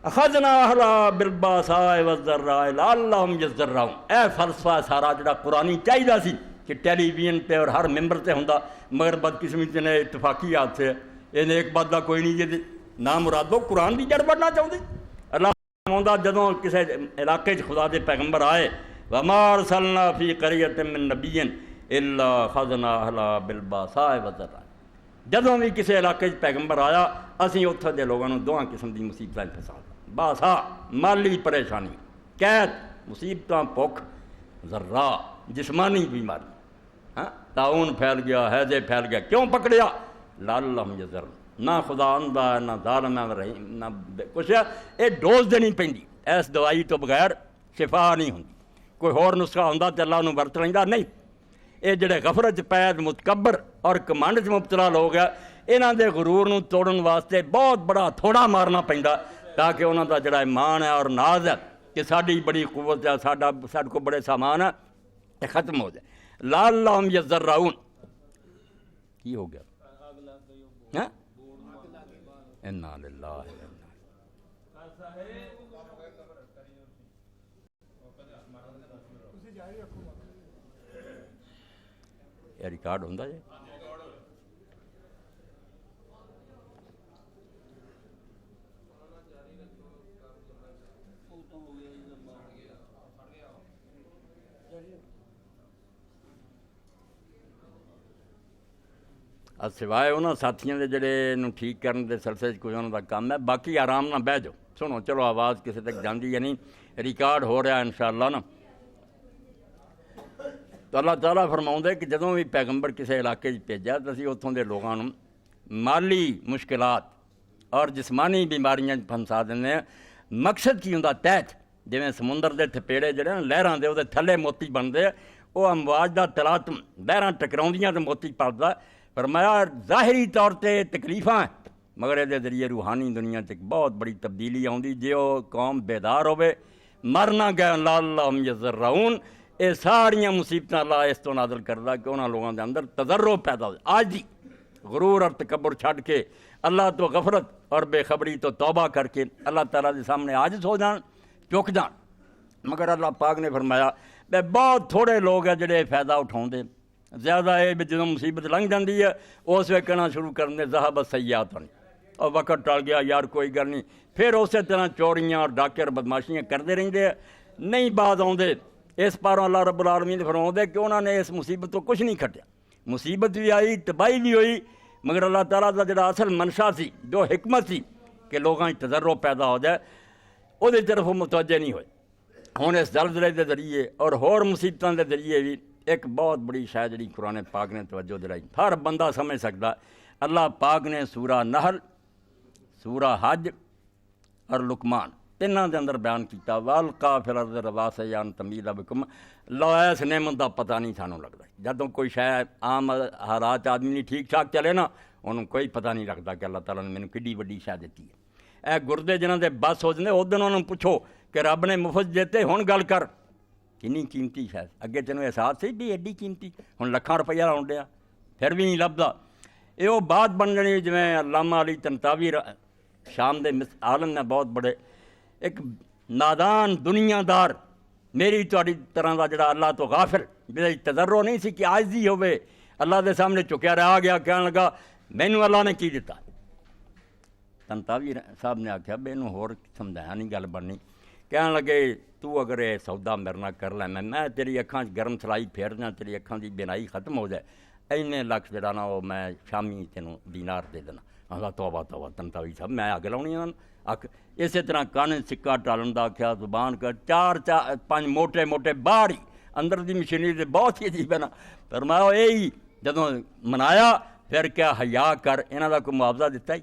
[SPEAKER 1] اخذنا اہلا بالباساء والضراء لعلہم یضرعون، اے فلسفہ سارا جڑا قرآنی چاہیدا سی کہ ٹیلی ویژن پہ اور ہر ممبر تے ہوندا، مگر بدقسمتی نے اتفاقیات سے یہ نیک بد دا کوئی نہیں جی نہ مرادو قرآن دی جڑ بڑھنا چاہتے۔ اللہ فرماؤندا جدوں کسی علاقے خدا دے پیغمبر آئے وما ارسلنا فی قریۃ من نبی الا اخذنا اہلہا بالباساء والضراء، جدوں بھی کسی علاقے پیغمبر آیا اسی اتھے دے لوگوں نے دواں قسم دی مصیبتاں پھسا، باسا مالی پریشانی، قید مصیبتاں، بھوک، ذرا جسمانی بیماری، ہاں طاعون پھیل گیا، ہیضے پھیل گیا، کیوں پکڑیا؟ لعلہم یضرعون، نہ خدا آندا ہے نہ ظالم ہے رحیم نہ کچھ ہے، یہ ڈوز دینی پیندی، اس دوائی تو بغیر شفا نہیں ہوندی، کوئی ہور نسخہ ہوندا تے اللہ انہوں ورت لیندا نہیں۔ یہ جڑے غفرت پید متکبر اور کمانڈ چ مبتلا لوگ ہے انہاں دے غرور نوں توڑن واسطے بہت بڑا تھوڑا مارنا پیندا تاکہ انہاں دا جڑا ایمان ہے اور ناز ہے کہ ساڈی بڑی قوت ہے، ساڈے کو بڑے سامان ہے، یہ ختم ہو جائے۔ لعلہم یضرعون کی ہو گیا؟ ہاں انا للہ و انا ਇਹ ਰਿਕਾਰਡ ਹੁੰਦਾ ਜੇ। ਸਿਵਾਏ ਉਹਨਾਂ ਸਾਥੀਆਂ ਦੇ ਜਿਹੜੇ ਇਹਨੂੰ ਠੀਕ ਕਰਨ ਦੇ ਸਿਲਸਿਲੇ 'ਚ ਕੋਈ ਉਹਨਾਂ ਦਾ ਕੰਮ ਹੈ। ਬਾਕੀ ਆਰਾਮ ਨਾਲ ਬਹਿ ਜਾਓ, ਸੁਣੋ, ਚਲੋ ਆਵਾਜ਼ ਕਿਸੇ ਤੱਕ ਜਾਂਦੀ ਹੈ ਨਹੀਂ, ਰਿਕਾਰਡ ਹੋ ਰਿਹਾ ਇਨਸ਼ਾਅੱਲਾ ਨਾ। ਤਾਂ ਅੱਲਾਹ ਤਾਲਾ ਫਰਮਾਉਂਦੇ ਕਿ ਜਦੋਂ ਵੀ ਪੈਗੰਬਰ ਕਿਸੇ ਇਲਾਕੇ 'ਚ ਭੇਜਿਆ ਤਾਂ ਅਸੀਂ ਉੱਥੋਂ ਦੇ ਲੋਕਾਂ ਨੂੰ ਮਾਲੀ ਮੁਸ਼ਕਿਲਾਤ ਔਰ ਜਿਸਮਾਨੀ ਬਿਮਾਰੀਆਂ 'ਚ ਫੰਸਾ ਦਿੰਦੇ ਹਾਂ। ਮਕਸਦ ਕੀ ਹੁੰਦਾ? ਤਹਿਤ ਜਿਵੇਂ ਸਮੁੰਦਰ ਦੇ ਥਪੇੜੇ ਜਿਹੜੇ ਨਾ ਲਹਿਰਾਂ ਦੇ, ਉਹਦੇ ਥੱਲੇ ਮੋਤੀ ਬਣਦੇ ਆ, ਉਹ ਅਮਵਾਜ ਦਾ ਤਲਾਤਮ, ਲਹਿਰਾਂ ਟਕਰਾਉਂਦੀਆਂ ਤੇ ਮੋਤੀ ਪਲਦਾ। ਫਰਮਾਇਆ ਜ਼ਾਹਿਰੀ ਤੌਰ 'ਤੇ ਤਕਲੀਫਾਂ ਹੈ, ਮਗਰ ਇਹਦੇ ਜ਼ਰੀਏ ਰੂਹਾਨੀ ਦੁਨੀਆ 'ਚ ਇੱਕ ਬਹੁਤ ਬੜੀ ਤਬਦੀਲੀ ਆਉਂਦੀ ਜੇ ਉਹ ਕੌਮ ਬੇਦਾਰ ਹੋਵੇ। ਮਰਨਾ ਗਏ ਲਾਲਮ ਯਜ਼ਰਾਉਨ, ਇਹ ਸਾਰੀਆਂ ਮੁਸੀਬਤਾਂ ਅੱਲਾਹ ਇਸ ਤੋਂ ਨਾਜ਼ਲ ਕਰਦਾ ਕਿ ਉਹਨਾਂ ਲੋਕਾਂ ਦੇ ਅੰਦਰ ਤਜ਼ਰੁ ਪੈਦਾ ਹੋ, ਆਜੀ غرور اور تکبر چھڈ کے اللہ تو غفرت اور بے خبری تو توبہ کر کے اللہ تعالیٰ کے سامنے عاجز ہو جان، چک جان۔ مگر اللہ پاک نے فرمایا بے بہت تھوڑے لوگ ہیں جڑے فائدہ اٹھاؤندے، زیادہ یہ بھی جدوں مصیبت لنگ جاندی ہے اس وقت کہنا شروع کر دیں ذہب السیئات، اور وقت ٹل گیا یار کوئی گل نہیں، پھر اسی طرح چوریاں اور ڈاکے اور بدماشیاں کرتے رہندے ہیں، نہیں باز آؤندے۔ اس پاروں اللہ رب العالمین فرماؤندے کہ انہوں نے اس مصیبت تو کچھ نہیں کھٹیا، مصیبت بھی آئی، تباہی بھی ہوئی، مگر اللہ تعالیٰ کا جڑا اصل منشا سی، جو حکمت سی کہ لوگوں کی تجرب پیدا ہو جائے، وہ طرف وہ متوجہ نہیں ہوئے۔ ہوں اس زلزلے کے ذریعے اور ہور مصیبتوں کے ذریعے بھی ایک بہت بڑی شاید جڑی قرآن پاک نے توجہ دلائی، ہر بندہ سمجھ سکتا۔ اللہ پاک نے سورہ نحل، سورہ حج اور لقمان تینوں کے اندر بیان کیتا والقا فی الارض رواسیا ان تمید بکم۔ اللہ اس نعمت کا پتہ نہیں سانوں لگتا، جدوں کوئی شاید عام حالات آدمی نہیں ٹھیک ٹھاک چلے نا، انہوں کوئی پتہ نہیں لگتا کہ اللہ تعالیٰ نے مینوں کڈی وڈی شاید دیتی ہے۔ اے گردے جنہاں دے بس ہو جاندے ادھر انہوں پوچھو کہ رب نے مفت دیتے، ہن گل کر کنی قیمتی شاید، اگے تینوں احساس سی بھی ایڈی قیمتی، ہن لکھاں روپیہ لاؤن ڈیا پھر بھی نہیں لبدا۔ یہ وہ بات بن جانی جویں علامہ علی طنطاوی شام دے عالم نے بہت بڑے ایک نادان دنیا دار میری تہاڈی طرح دا جڑا اللہ تو غافل جہاں تجربہ نہیں سی کہ عاجزی ہوے، اللہ دے سامنے چکیا رہ گیا، کہنے لگا مینوں اللہ نے کی دیتا۔ طنطاوی صاحب نے آخیا بے اینوں ہور سمجھایا نہیں گل بننی، کہنے لگے تو اگر یہ سودا میرے نال کر لینا میں تیری اکھاں گرم سلائی پھیر دیاں، تیری اکھاں دی بینائی ختم ہو جائے، اینے لکھ جڑا نا وہ میں شامی تینوں دینار دے دینا۔ آخا توبہ توبہ طنطاوی صاحب میں اگ لاؤنی آخ اسی طرح کان سکہ ٹالن دا آخیا، زبان کا چار پانچ موٹے موٹے باہر ہی اندر دی مشینری دے بہت ہی عجیب ہے نا۔ فرمایا یہی جدوں منایا پھر کیا حیا کر، انہاں دا کوئی معاوضہ دیتا ہی،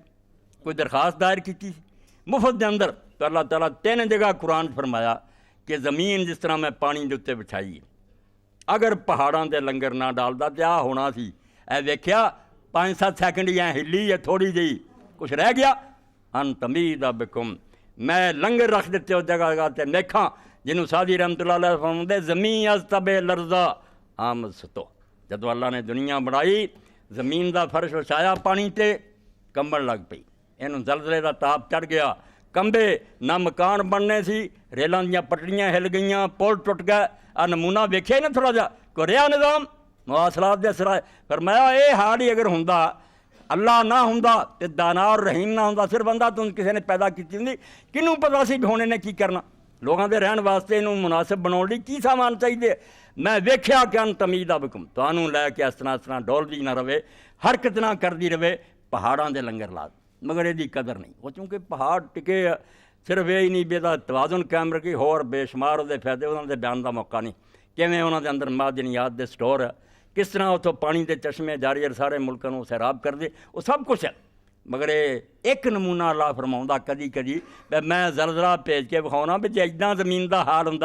[SPEAKER 1] کوئی درخواست دائر کیتی مفت دے اندر؟ تو اللہ تعالیٰ 3 جگہ قرآن فرمایا کہ زمین جس طرح میں پانی دے اتنے بچھائی، اگر پہاڑاں دے لنگر نہ ڈالدا تے آ ہونا سی۔ اے ویکھیا 5-7 سیکنڈ یا ہلی ہے تھوڑی جی کچھ رہ گیا، ان تمید بکم میں لنگر رکھ دیتے اس جگہ جگہ تے نیکھاں، جنہوں سادی رحمت اللہ علیہ فرماتے زمین از تب لرزا آمد ستو۔ جدو اللہ نے دنیا بنائی زمین دا فرش وچھایا پانی تے کمبن لگ پئی، اینوں زلزلے دا تاپ چڑھ گیا، کمبے نہ مکان بننے سی، ریلاں دیاں پٹڑیاں ہل گئیاں، پل ٹوٹ گئے۔ آ نمونہ ویکھیا نا تھوڑا جا کوئی رہا نظام مواصلات دے سرائے۔ فرمایا اے حال ہی اگر ہوندا، اللہ نہ ہوندا تے دانا اور رحیم نہ ہوندا، صرف بندہ تو کسی نے پیدا کیتی ہوندی، کنوں پتہ سی بھی ہونے نے کی کرنا، لوگاں دے رہن واسطے انہوں مناسب بناؤਣ ਲਈ کی سامان چاہیے۔ میں ویکھیا کہ ان تمید بکم تانوں لے کے اس طرح ڈولدی نہ رہے، حرکت نہ کردی رہے، پہاڑاں دے لنگر لا، مگر یہ قدر نہیں، وہ چونکہ پہاڑ ٹکے صرف یہ نہیں بھی توازن قائم رکھی، ہور بے شمار وہ فائدے انہوں نے بیان کا موقع نہیں، کیویں انہوں دے اندر معدنیات دے سٹور ہے، کس طرح اتوں پانی دے چشمے جاری سارے ملکوں سیراب کر دے، وہ سب کچھ ہے۔ مگر ایک نمونہ اللہ فرماؤں کدی کدی میں زلزلہ بھیج کے وکھاؤنا بھی جے اتنا زمین دا حال ہوں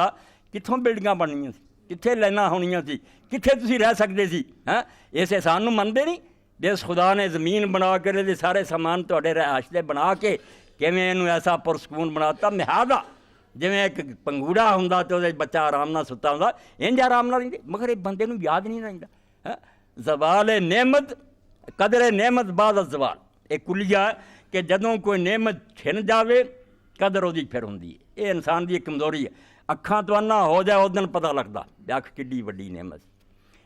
[SPEAKER 1] کتوں بلڈنگاں بننیاں سی، کتنے لائناں ہونیاں سی، کتنے تسی رہ سکتے سی؟ ہاں اس احسان نوں منتے نہیں جس خدا نے زمین بنا کے سارے سامان تہاڈے رہائش دے بنا کے کیویں اینوں ایسا پرسکون بناتا، محاذا جویں ایک پنگوڑا ہوندا تے وہ بچہ آرام نال ستا ہوندا، انج آرام نال رہندے، مگر یہ بندے نوں یاد نہیں رہندا۔ زوال نعمت قدر نعمت بعد الزوال، ایک کلیہ ہے کہ جدوں کوئی نعمت چھن جاوے قدر وہ پھر ہوندی ہے۔ یہ انسان دی ایک کمزوری ہے، اکھاں تو انا ہو جائے اس دن پتہ لگتا اکھ کڈی وڈی نعمت،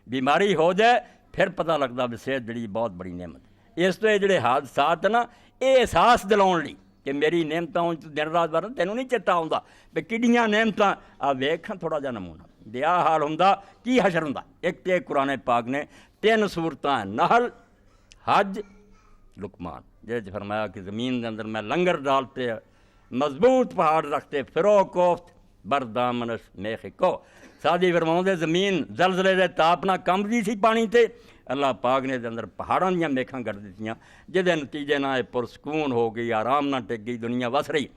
[SPEAKER 1] بیماری ہو جائے پھر پتہ لگتا بھی صحت جڑی بہت بڑی نعمت ہے۔ اس تو یہ جڑے حادثات نا یہ احساس دلاؤن لی کہ میری نعمتوں دن رات بار تینوں نہیں چیتا آؤں بھی کڈیاں نعمتاں آ ویکھاں تھوڑا جا نمونہ دیا حال ہوں کی حشر ہوں۔ ایک تے قرآن پاک نے 3 سورتاں ہیں، نحل، حج، لقمان، جیسے فرمایا کہ زمین کے اندر میں لنگر ڈالتے مضبوط پہاڑ رکھتے فرو کوفت بردامنش میخ کو سادی فرماؤں دے زمین زلزلے دے تاپنا کم دی سی پانی تے اللہ پاک نے دے اندر پہاڑاں دیاں میکھاں کر دیتیاں جدے نتیجے نہ پرسکون ہو گئی، آرام نہ ٹک گئی، دنیا وس رہی۔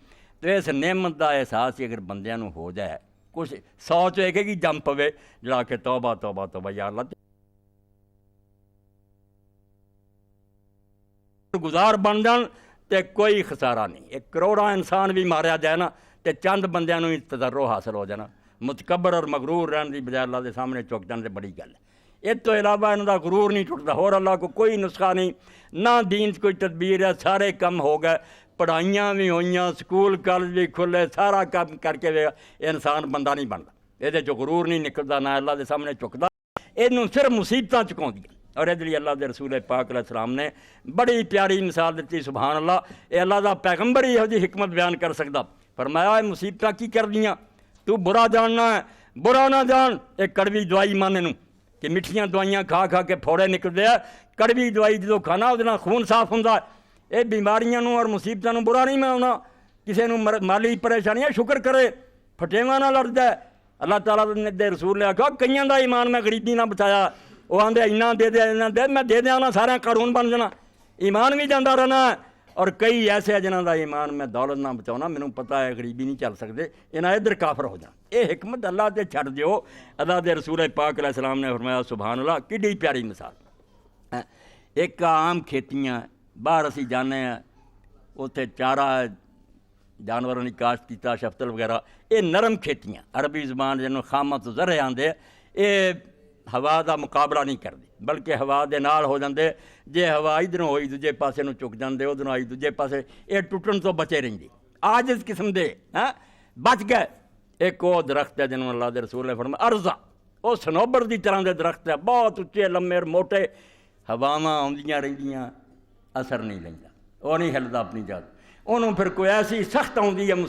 [SPEAKER 1] تو اس نعمت دا احساس ہی اگر بندیاں نو ہو جائے کچھ 100 چ ایک ہی جم پوے جڑا کہ توبہ توبہ توبہ یا اللہ گزار بن جان تے کوئی خسارہ نہیں۔ 1 کروڑاں انسان بھی ماریا جائے نا تے چند بندیاں نو تجربہ حاصل ہو جانا، متکبر اور مغرور رہن دی بجائے اللہ دے سامنے چک جان تے بڑی گل ہے۔ اس تو علاوہ انہاں دا غرور نہیں ٹوٹتا، اور اللہ کو کوئی نسخہ نہیں، نہ دین کوئی تدبیر ہے، سارے کم ہو گئے، پڑھائیاں بھی ہوئیاں، سکول کالج بھی کھلے، سارا کام کر کے انسان بندہ نہیں بنتا، یہ غرور نہیں نکلتا، نہ اللہ دے سامنے چکتا، یہ صرف مصیبتاں چکاؤندیاں۔ اور ادھر اللہ دے رسول پاک علیہ السلام نے بڑی پیاری مثال دیتی، سبحان اللہ، یہ اللہ دا پیغمبر ہی یہ حکمت بیان کر سکتا۔ فرمایا مصیبتاں کی کر دیاں، تو برا جاننا ہے، برا نہ جان، ایک کڑوی دوائی مانے نو کہ میٹھیاں دوائیاں کھا کھا کے پھوڑے نکلتے ہیں، کڑوی دوائی جدو کھانا وہ خون صاف ہوں۔ یہ بیماریاں نو اور مصیبتاں نو برا نہیں مناؤنا، کسی نو مالی پریشانیاں شکر کرے، پھٹیواں نہ لڑ جائے۔ اللہ تعالیٰ دے رسول نے آکھا کئیاں دا ایمان میں غریبی نہ بچایا، وہ آندے اینا دے دے اینا دے، میں دے دیاں سارے قارون بن جانا، ایمان بھی جاندہ رہنا ہے۔ اور کئی ایسے ہیں جنہاں دا ایمان میں دولت نہ بچاؤنا، مینوں پتہ ہے غریبی نہیں چل سکتے، انہاں ادھر کافر ہو جانا۔ یہ حکمت اللہ تے چھڑ دیو۔ اللہ دے رسول پاک علیہ السلام نے فرمایا سبحان اللہ، کڈی پیاری مثال۔ ایک عام کھیتیاں باہر اسی جانے ہیں، اتنے چارہ جانوروں کی کاشت کیتا، شفتل وغیرہ، یہ نرم کھیتیاں، عربی زبان جنہوں خامت زرع آندے، یہ ہوا دا مقابلہ نہیں کرتی، بلکہ ہوا دے نال ہو جاندے، جے ہوا ادھروں ہوئی دوجے پاسے نو چک جاندے، ادھروں آئی دوجے پاسے، یہ ٹوٹن تو بچے رہندی، عاجز قسم دے بچ گئے۔ ایک وہ درخت ہے جنہوں اللہ دے رسول نے فرمایا ارزا، وہ سنوبر دی طرح دے درخت ہے، بہت اچے لمے موٹے، ہواواں آندیاں رہندیاں، اثر نہیں لیندا، وہ نہیں ہلدا اپنی جات، انہوں پھر کوئی ایسی سخت آندی ہے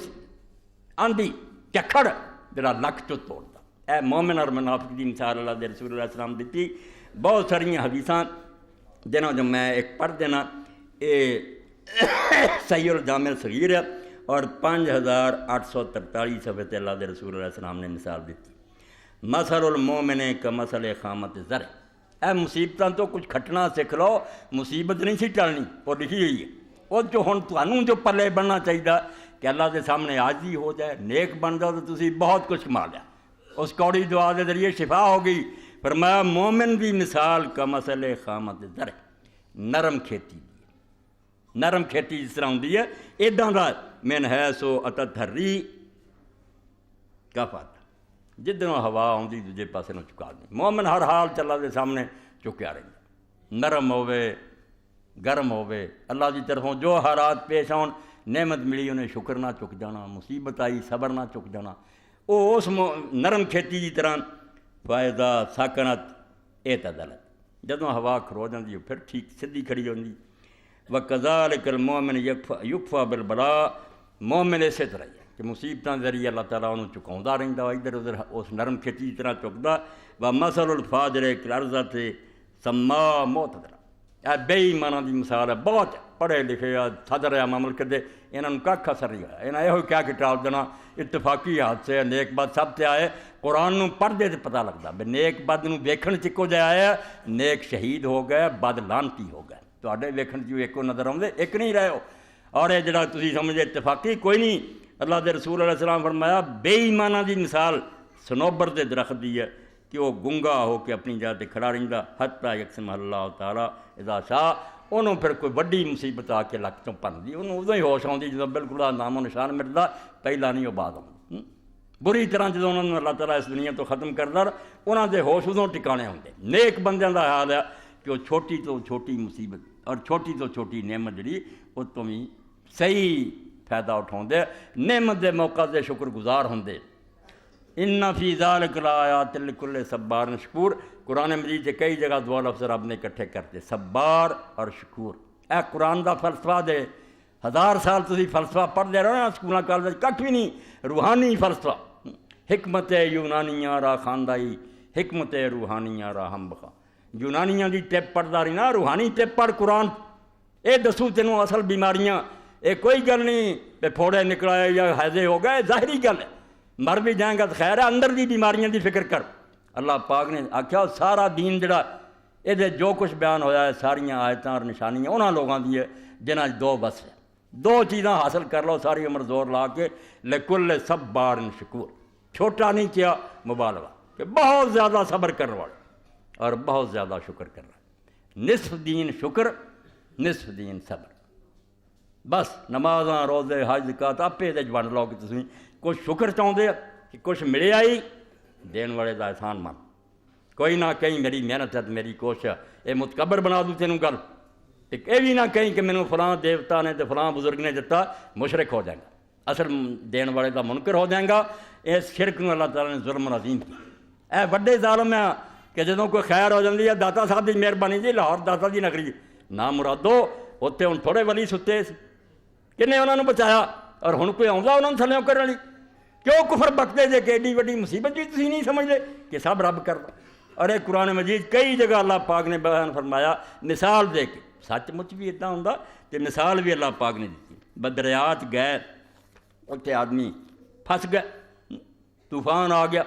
[SPEAKER 1] آندھی چکھڑ جڑا لک چو توڑتا۔ اے مومن اور منافق دی مثال اللہ دے رسول اللہ علیہ السلام دیتی۔ بہت ساری حدیثاں جنہوں جو میں ایک پڑھ دینا، یہ صحیح الجامع الصغیر ہے اور 5843 صفحے تے اللہ دے رسول اللہ علیہ السلام نے مثال دیتی۔ مثل المومن کمثل خامت زرع، اے مصیبتاں تو کچھ کھٹنا سکھ لو، مصیبت نہیں سی ٹلنی، وہ لکھی ہوئی ہے۔ وہ جو ہن تانوں جو پلے بننا چاہیے کہ اللہ دے سامنے عاجزی ہو جائے، نیک بن جاؤ تو تسی بہت کچھ کما لیا۔ اس کوڑی دعا کے ذریعے شفا ہو گئی۔ فرمایا مومن دی مثال کمثل خامت زرع، نرم کھیتی دی، نرم کھیتی جس طرح ہوندی ہے ایڈاں دا من ہے سو اتت ہری کفت، جدھروں ہوا آندی دوجے پاسے نو چکا دی۔ مومن ہر حال چ اللہ دے سامنے چکیا رہندا، نرم ہوے گرم ہوے، اللہ دی طرفوں جو حالات پیش آن، نعمت ملی انہیں شکر نہ چک جانا، مصیبت آئی صبر نہ چک جانا، وہ اس نرم کھیتی کی طرح فائدہ ساکنت اعتدلت، جدوں ہوا کھرو جاندی ہے پھر ٹھیک سدھی کھڑی ہوندی۔ وَكَذَلِكَ الْمُؤْمِنُ يُكْفَى بِالْبَلَاءِ، مومن اسی طرح ہے کہ مصیبتاں ذریعے اللہ تعالیٰ انہوں چکاؤندا رہندا، ادھر ادھر اس نرم کھیتی کی طرح چکدا۔ وَمَثَلُ الْفَاجِرِ كَالْأَرْضِ سَمَّاء مُعْتَدِلَةٍ، بے ایماناں دی مثال ہے، بہت پڑھے لکھے صدر ہے مملکت دے، انہوں نے کھ اثر نہیں ہویا، انہاں یہ کیا کہ ٹال دینا، اتفاقی حادثے نیک بد سب تے آئے۔ قرآن نو پڑھدے تے پتہ لگتا بھی نیک بد نو ویکھن چ کچھ آیا، نیک شہید ہو گئے، بد لانتی ہو گئے، تواڈے ویکھن چ ایکو نظر آؤندے، ایک نہیں رہے ہو۔ اور یہ جڑا تسی سمجھے اتفاقی کوئی نہیں، اللہ دے رسول علیہ السلام فرمایا بے ایماناں دی مثال سنوبر دے درخت دی ہے کہ وہ گنگا ہو کے اپنی جگہ تے کھڑا رہندا، حتی یقسم اللہ تعالیٰ اذا شاء، انہوں پھر کوئی وڈی مصیبت آ کے لک چوں پڑھدی، انہوں ادوں ہی ہوش آؤندی جدوں بالکل نام و نشان مٹدا، پہلا نہیں وہ بعد آؤندی۔ بری طرح جدوں انہوں نے اللہ تعالیٰ اس دنیا تو ختم کردا، انہوں دے ہوش ادوں ٹکانے ہوندے۔ نیک بندیاں دا حال ہے کہ وہ چھوٹی تو چھوٹی مصیبت اور چھوٹی تو چھوٹی نعمت جڑی اس تو بھی صحیح فائدہ اٹھاؤندے، نعمت دے موقع تے شکر گزار ہوندے۔ ان فی ذالک لآیات لکل صبار شکور، قرآن مجید سے کئی جگہ دو لفظ رب نے اکٹھے کرتے، صبار اور شکور۔ اے قرآن دا فلسفہ دے 1000 سال تسی فلسفہ پڑھتے رہو نا سکولاں کالج کٹ بھی نہیں، روحانی فلسفہ، حکمت یونانیاں را خاندائی، حکمت روحانیاں را ہم بخا۔ یونانیاں دی ٹپ پڑھدا رہی نا، روحانی ٹپ پڑھ قرآن، اے دسوں تینوں اصل بیماریاں، اے کوئی گل نہیں پہ پھوڑے نکلائے یا حیضے ہو گئے، ظاہری گل ہے، مر بھی جائیں گا تو خیر ہے، اندر دی بیماریاں دی فکر کر۔ اللہ پاک نے آکھیا سارا دین جڑا یہ جو کچھ بیان ہویا ہے ساریاں آیتاں اور نشانیاں انہاں لوگاں دی ہے جنہاں دو بس ہے، دو چیزاں حاصل کر لو ساری عمر زور لا کے، لکل صبار شکور، چھوٹا نہیں کیا مبالغہ کہ بہت زیادہ صبر کرنے والا اور بہت زیادہ شکر کر رہا، نصف دین شکر نصف دین صبر، بس نمازاں روزے حج زکات آپ یہ ونڈ لو کہ تسی کچھ شکر چاہتے کہ کچھ ملے آئی دین والے دا احسان مان، کوئی نہ کہیں میری محنت ہے میری کوشش ہے یہ متکبر بنا دوں تینوں گل، یہ بھی نہ کہیں کہ مینوں فلاں دیوتا نے تو فلاں بزرگ نے دتا، مشرک ہو جائے گا، اصل دین والے دا منکر ہو جائے گا۔ اس شرک نو اللہ تعالیٰ نے ظلم عظیم کیا، اے وڈے ظالم ہے کہ جدوں کوئی خیر ہو جاتی ہے داتا صاحب کی مہربانی جی لاہور داتا دی نگری نہ مرادو اتنے ہوں تھوڑے ولی ستے کنے انہوں نے بچایا اور ہن کوئی آؤں انہوں نے تھلیوں کرنے والی، کیوں کفر بکتے جے کہ ایڈی وڈی مصیبت بھی تسی نہیں سمجھتے کہ سب رب کرتا۔ اور ایک قرآن مجید کئی جگہ اللہ پاک نے بیان فرمایا مثال دے کے، سچ مچ بھی اتنا ہوں تو مثال بھی اللہ پاک نے دیتی، بدریات گئے اتنے آدمی پھنس گئے، طوفان آ گیا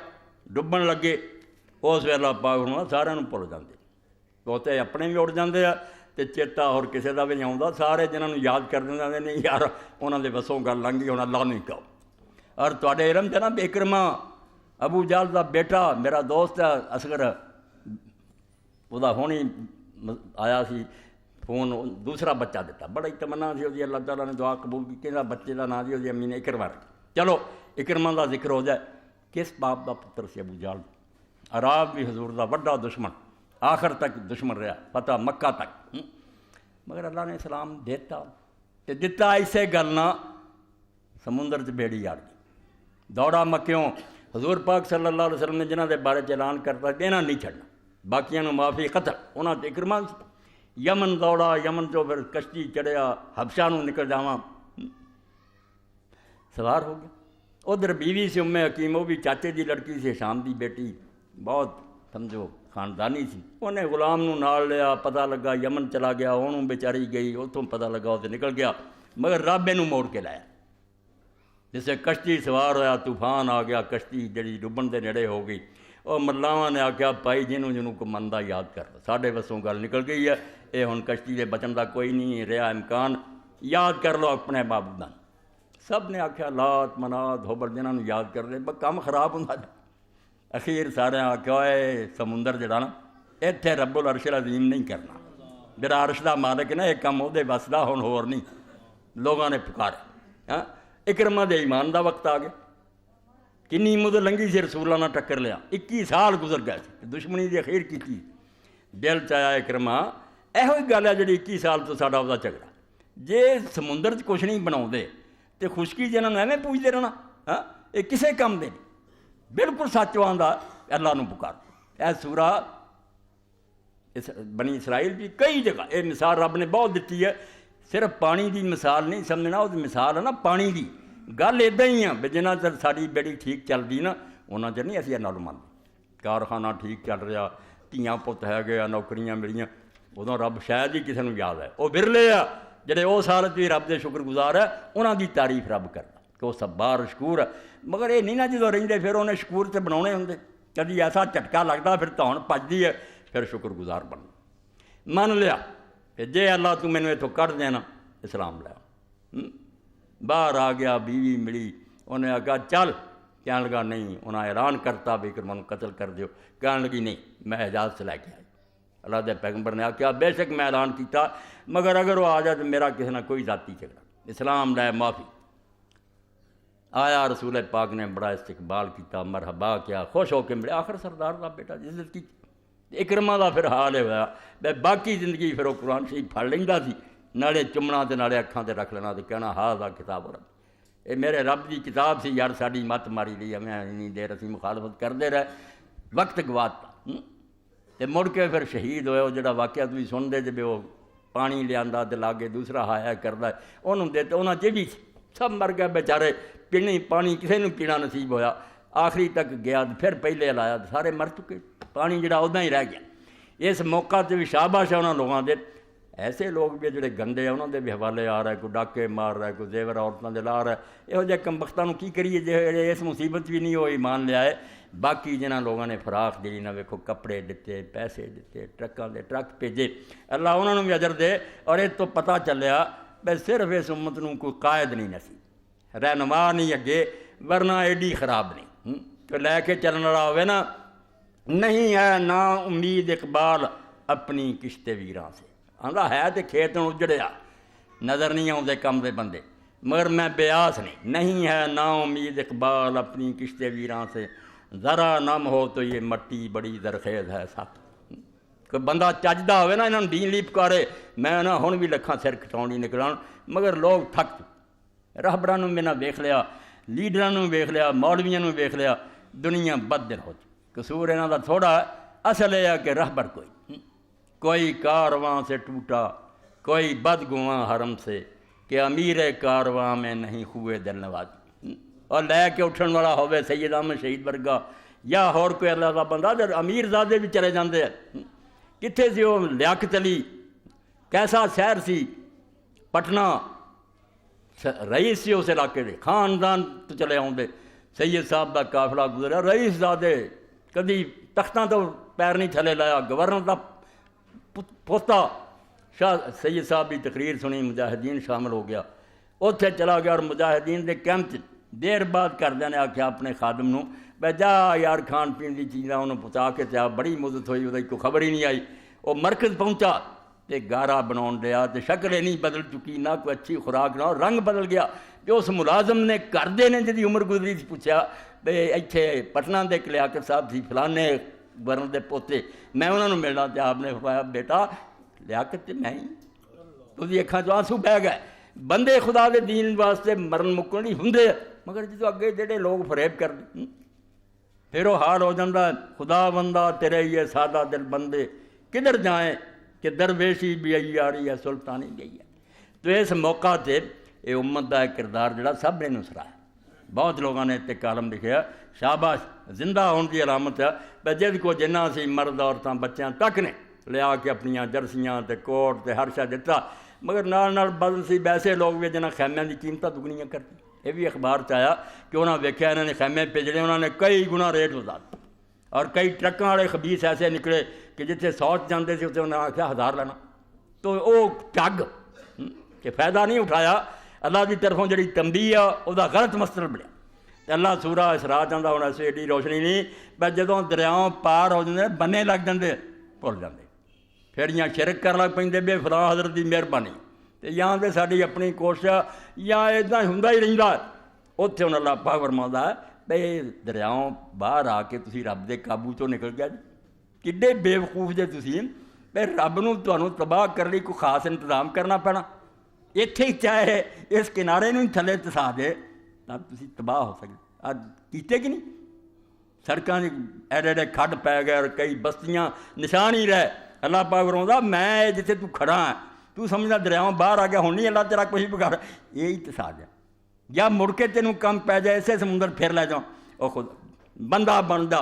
[SPEAKER 1] ڈبن لگے، اس ویلے اللہ پاک فرمایا سارے بھول جاتے، توتے اپنے بھی اڑ جاتے ہیں تو چیتا اور کسی کا بھی نہیں آتا، سارے جنہوں یاد کر دیں نہیں یار انہوں نے بسوں گل لنگھی ہوں اللہ نہیں کہو۔ اور تھوڑے علم تھے نا اکرما ابو جہل کا بیٹا میرا دوست ہے اصغر، وہ ہونی آیا سی فون دوسرا بچہ دیتا، بڑا ہی تمنا سی وہ اللہ تعالیٰ نے دعا قبول کی کہ بچے کا نام سی وہ امی نے اکرما رکھا۔ چلو اکرما کا ذکر ہو جائے، کس باپ کا پتر سی ابو جہل، عرب بھی حضور کا وڈا دشمن، آخر تک دشمن رہا پتہ مکہ تک، مگر اللہ نے اسلام دیتا تے دتا ایسے گل نہ سمندر چ بیڑی آڑ گئی، دوڑا مکیوں حضور پاک صلی اللہ علیہ وسلم نے جنہاں دے بارے اعلان کرتا کہ انہاں نہیں چھڑنا، باقیاں نو معافی قتل، انہاں تے اکرما یمن دوڑا، یمن چو پھر کشتی چڑھیا حبشہ نو نکل جاواں، سوار ہو گیا۔ ادھر بیوی سی ام حکیم، وہ بھی چاچے دی لڑکی سی، شام دی بیٹی، بہت سمجھو خاندانی سی، انہیں غلام نو نال لیا، پتہ لگا یمن چلا گیا، انہوں بیچاری گئی، اتوں پتہ لگا اسے نکل گیا، مگر رب اینوں موڑ کے لایا، جسے کشتی سوار ہویا طوفان آ گیا، کشتی جڑی ڈبن دے نیڑے ہو گئی، اور ملاواں نے آکھیا بھائی جنوں کو مندا یاد کر، ساڈے وسوں گل نکل گئی ہے، یہ ہن کشتی دے بچن دا کوئی نہیں رہا امکان، یاد کر لو اپنے معبوداں۔ سب نے آکھیا لات منات ہوبل جنہاں نوں یاد کر لے، کام خراب ہوندا جا۔ اخیر سارے آکھیا اے سمندر جڑا نا ایتھے رب العرش العظیم نہیں کرنا، میرا عرش دا مالک نا ایک کم دے بس دا ہن ہور نہیں، لوگاں نے پکارا۔ اکرما دے ایمان دا وقت آ گیا، کنی مدت لنگھی سی رسولاں نال ٹکر لیا، 21 سال گزر گئے سی، دشمنی دی اخیر کیتی، دل چایا اکرما ایہو ہی گل ہے جڑی 21 سال تو ساڈا ਉਹਦਾ جھگڑا، جے سمندر 'ਚ کچھ نہیں بناؤندے تے خشکی جنہاں نوں ایویں پوجدے رہنا، یہ کسے کم دے نہیں، بالکل سچ آندا اللہ نوں پکار۔ اے سورہ بنی اسرائیل بھی کئی جگہ یہ مثال رب نے بہت دیتی ہے، صرف پانی دی مثال نہیں سمجھنا، وہ مثال ہے نا پانی دی، گل ادا ہی ہے بھی جنہ چر ساری بیڑی ٹھیک چلتی نا انہاں چر نہیں اسی نال منتے، کارخانہ ٹھیک چل رہا، دھیاں پت ہے گیا، نوکریاں ملیاں، ادوں رب شاید ہی کسی نوں یاد ہے، وہ برلے آ جڑے اس حالت بھی رب دے شکر گزار ہے، انہاں دی تعریف رب کرتا کہ وہ صبار شکور ہے، مگر یہ نہیں نا جدوں رہندے پھر انہیں شکور تے بناؤنے ہوندے، کدی ایسا جھٹکا لگتا پھر تون پجدی ہے، پھر شکر گزار بننا۔ من لیا کہ جے اللہ تو مینوں اتوں کڈ دینا اسلام لیا، باہر آ گیا، بیوی ملی، انہیں آگا چل، کہنے لگا نہیں، انہیں اعلان کرتا بھی اکرما نوں قتل کر دیو، کہنے لگی نہیں میں اجازت سے لے کے آئی، اللہ دے پیغمبر نے آخیا بے شک میں اعلان کیتا، مگر اگر وہ آ جائے تو میرا کسی نہ کوئی ذاتی جھگڑا، اسلام لائے معافی۔ آیا رسول پاک نے بڑا استقبال کیتا، مرحبا کیا، خوش ہو کے ملے، آخر سردار کا بیٹا عزت کی۔ اکرما کا پھر حال یہ ہوا بے باقی زندگی پھر وہ قرآن شریف پڑھ لینا سی، نالے چمنا تے نالے اکھاں تے رکھ لینا تے کہنا ہاذا کتاب رب، یہ میرے رب کی کتاب سی یار، ساری مت ماری لی، ہمیں اتنی دیر اسی مخالفت کرتے رہے، وقت گواتا۔ ਤੇ ਮੁੜ ਕੇ ਫਿਰ ਸ਼ਹੀਦ ਹੋਇਆ। ਉਹ ਜਿਹੜਾ ਵਾਕਿਆ ਤੁਸੀਂ ਸੁਣਦੇ ਜੇ ਉਹ ਪਾਣੀ ਲਿਆਂਦਾ ਤੇ ਲਾਗੇ ਦੂਸਰਾ ਹਾਇਆ ਕਰਦਾ, ਉਹਨੂੰ ਦੇ ਤੇ ਉਹਨਾਂ 'ਚ ਵੀ ਸਭ ਮਰ ਗਏ ਬੇਚਾਰੇ, ਪੀਣੀ ਪਾਣੀ ਕਿਸੇ ਨੂੰ ਪੀਣਾ ਨਸੀਬ ਹੋਇਆ। ਆਖਰੀ ਤੱਕ ਗਿਆ ਤੇ ਫਿਰ ਪਹਿਲੇ ਲਾਇਆ ਤੇ ਸਾਰੇ ਮਰ ਚੁੱਕੇ, ਪਾਣੀ ਜਿਹੜਾ ਉੱਦਾਂ ਹੀ ਰਹਿ ਗਿਆ। ਇਸ ਮੌਕਾ 'ਤੇ ਵੀ ਸ਼ਾਬਾਸ਼ ਹੈ ਉਹਨਾਂ ਲੋਕਾਂ ਦੇ। ਐਸੇ ਲੋਕ ਵੀ ਜਿਹੜੇ ਗੰਦੇ ਆ ਉਹਨਾਂ ਦੇ ਵੀ ਹਵਾਲੇ ਆ ਰਿਹਾ, ਕੋਈ ਡਾਕੇ ਮਾਰ ਰਿਹਾ, ਕੋਈ ਜ਼ੇਵਰ ਔਰਤਾਂ ਦੇ ਲਾ ਰਿਹਾ। ਇਹੋ ਜਿਹੇ ਕੰਬਖਤਾਂ ਨੂੰ ਕੀ ਕਰੀਏ ਜਿਹੜੇ ਇਸ ਮੁਸੀਬਤ ਵੀ ਨਹੀਂ ਉਹ ਈਮਾਨ ਲਿਆਏ। ਬਾਕੀ ਜਿਨ੍ਹਾਂ ਲੋਕਾਂ ਨੇ ਫਰਾਖ ਦੇਈ ਨਾ, ਵੇਖੋ ਕੱਪੜੇ ਦਿੱਤੇ, ਪੈਸੇ ਦਿੱਤੇ, ਟਰੱਕਾਂ ਦੇ ਟਰੱਕ ਭੇਜੇ, ਅੱਲਾ ਉਹਨਾਂ ਨੂੰ ਵੀ ਅਜਰ ਦੇ। ਔਰ ਇਹ ਤੋਂ ਪਤਾ ਚੱਲਿਆ ਵੀ ਸਿਰਫ ਇਸ ਉਮਤ ਨੂੰ ਕੋਈ ਕਾਇਦ ਨਹੀਂ ਨਸੀ, ਰਹਿਨੁਮਾ ਨਹੀਂ ਅੱਗੇ, ਵਰਨਾ ਐਡੀ ਖਰਾਬ ਨਹੀਂ ਕਿ ਲੈ ਕੇ ਚੱਲਣ ਵਾਲਾ ਹੋਵੇ ਨਾ। ਨਹੀਂ ਹੈ ਨਾ ਉਮੀਦ ਇਕਬਾਲ ਆਪਣੀ ਕਿਸ਼ਤੇ ਵੀਰਾਂ ਸੇ, ਆਂਦਾ ਹੈ ਤੇ ਖੇਤ ਨੂੰ ਉਜੜਿਆ, ਨਜ਼ਰ ਨਹੀਂ ਆਉਂਦੇ ਕੰਮ ਦੇ ਬੰਦੇ, ਮਗਰ ਮੈਂ ਬਿਆਸ ਨਹੀਂ ਹੈ ਨਾ ਉਮੀਦ ਇਕਬਾਲ ਆਪਣੀ ਕਿਸ਼ਤੇ ਵੀਰਾਂ ਸੇ, ذرا نم ہو تو یہ مٹی بڑی زرخیز ہے سخت۔ کوئی بندہ چجدا ہوئے نا انہوں نے دین لی پکارے، میں نا ہن بھی لکھاں سر کٹاؤنی نکلان، مگر لوگ تھک چکے۔ راہبراں میں نہ ویکھ لیا، لیڈراں نوں ویکھ لیا، مولویاں نوں ویکھ لیا، دنیا بد دل ہو چکی۔ قصور انہاں دا تھوڑا ہے، اصل یہ ہے کہ راہبر کوئی کارواں سے ٹوٹا، کوئی بدگواں حرم سے، کہ امیر کارواں میں نہیں ہوئے دل نواز، اور لے کے اٹھن والا ہوئے سید احمد شہید ورگا یا اور کوئی اللہ کا بندہ۔ جب امیر زادے بھی چلے جاندے ہیں، کتنے سی وہ لیاقت علی، کیسا شہر سی پٹنہ، رئیس سی اس علاقے دے، خاندان تو چلے آؤندے، سید صاحب دا قافلہ گزریا، رئیس زادے کدی تختاں تو پیر نہیں تھلے لایا، گورنر دا پوتا شاہ سید صاحب کی تقریر سنی، مجاہدین شامل ہو گیا، اتنے چلا گیا، اور مجاہدین دے کیمپ دیر بعد کردے نے آخیا اپنے خادم نوں بے جا یار کھان پین کی چیزاں انہوں پہنچا کے تے بڑی مدت ہوئی، وہ کوئی خبر ہی نہیں آئی۔ وہ مرکز پہنچا تے گارا بناؤن دیا تے شکل نہیں بدل چکی، نہ کوئی اچھی خوراک نہ، رنگ بدل گیا۔ جو اس ملازم نے کردے نے جدی عمر گزری سی پوچھا بے ایتھے پٹنہ دے لیاقت صاحب سی فلانے گورنر دے پوتے، میں انہوں نے ملنا، تے آپ نے فرمایا بیٹا لیاقت تے میں ہی، تسی اکھاں چوں آنسو بہ گئے۔ بندے خدا دے دین واسطے مرن مکن نہیں ہوندے، مگر جدو اگے جڑے لوگ فریب کر دیں پھر وہ حال ہو جاتا ہے۔ خدا بندہ تیرے یہ سادہ دل بندے کدھر جائیں کہ درویشی بھی آئی آ رہی ہے، سلطانی بھی آئی ہے۔ تو اس موقع تے یہ امت دا کردار جڑا سب نے نسرا ہے۔ بہت لوگوں نے تے کالم لکھیا، شاباش زندہ ہون کی علامت ہے بے جد کو جنہ سی مرد عورتاں بچیاں تک نے لیا کے اپنیاں جرسیاں تے کوٹ تے ہر شے دتا، مگر نال بدل سی ویسے لوگ بھی جنہ خیمیاں دی قیمتاں دگنیاں کرتے۔ یہ بھی اخبار چایا کہ انہوں نے ویکھیا انہوں نے خیمے بھیجنے، انہوں نے کئی گنا ریٹ ودا دتا، اور کئی ٹرکاں والے خبیث ایسے نکلے کہ جتنے 100 جاندے سے اتنے انہوں نے آخیا 1000 لینا۔ تو وہ ٹگ کہ فائدہ نہیں اٹھایا، اللہ کی طرفوں جڑی تنبیہ ہے وہ غلط مسئلہ بنیا۔ تو اللہ سورہ اسراء چاہتا ہونا سے ایڈی روشنی نہیں، بس جدوں دریاؤں پار ہو جاندے بنے لگ جاندے بھول جاندے، پھر یہاں شرک کر لگ پیندے بے فلاں حضرت کی مہربانی، تو یہاں تے ساری اپنی کوشش یا اتنا ہوندا ہی رہندا۔ اتنے ہوں اللہ پاک فرماؤندا ہے بھئی دریاؤں باہر آ کے تسی رب دے قابو چوں نکل گیا جی، کڈے بے وقوف جے تسی، بھئی رب نوں تانوں تباہ کرنے کوئی خاص انتظام کرنا پینا، اتنے ہی چاہے اس کنارے نوں ہی تھلے تسا دے تب تسی تباہ ہو سکتے۔ آج کیتے کہ نہیں، سڑکاں ایڈے ایڈے کھڈ پی گئے اور کئی بستیاں نشان ہی رہے۔ اللہ پاک فرماؤندا میں جتھے تو کھڑا ہاں تو سمجھنا دریاؤں باہر آ گیا، ہن نہیں اللہ تیرا کوئی بگاڑ، یہی تسا دیا، یا مڑ کے تینوں کم پی جائے اسے سمندر پھر لے جاؤں۔ او خود بندہ بندا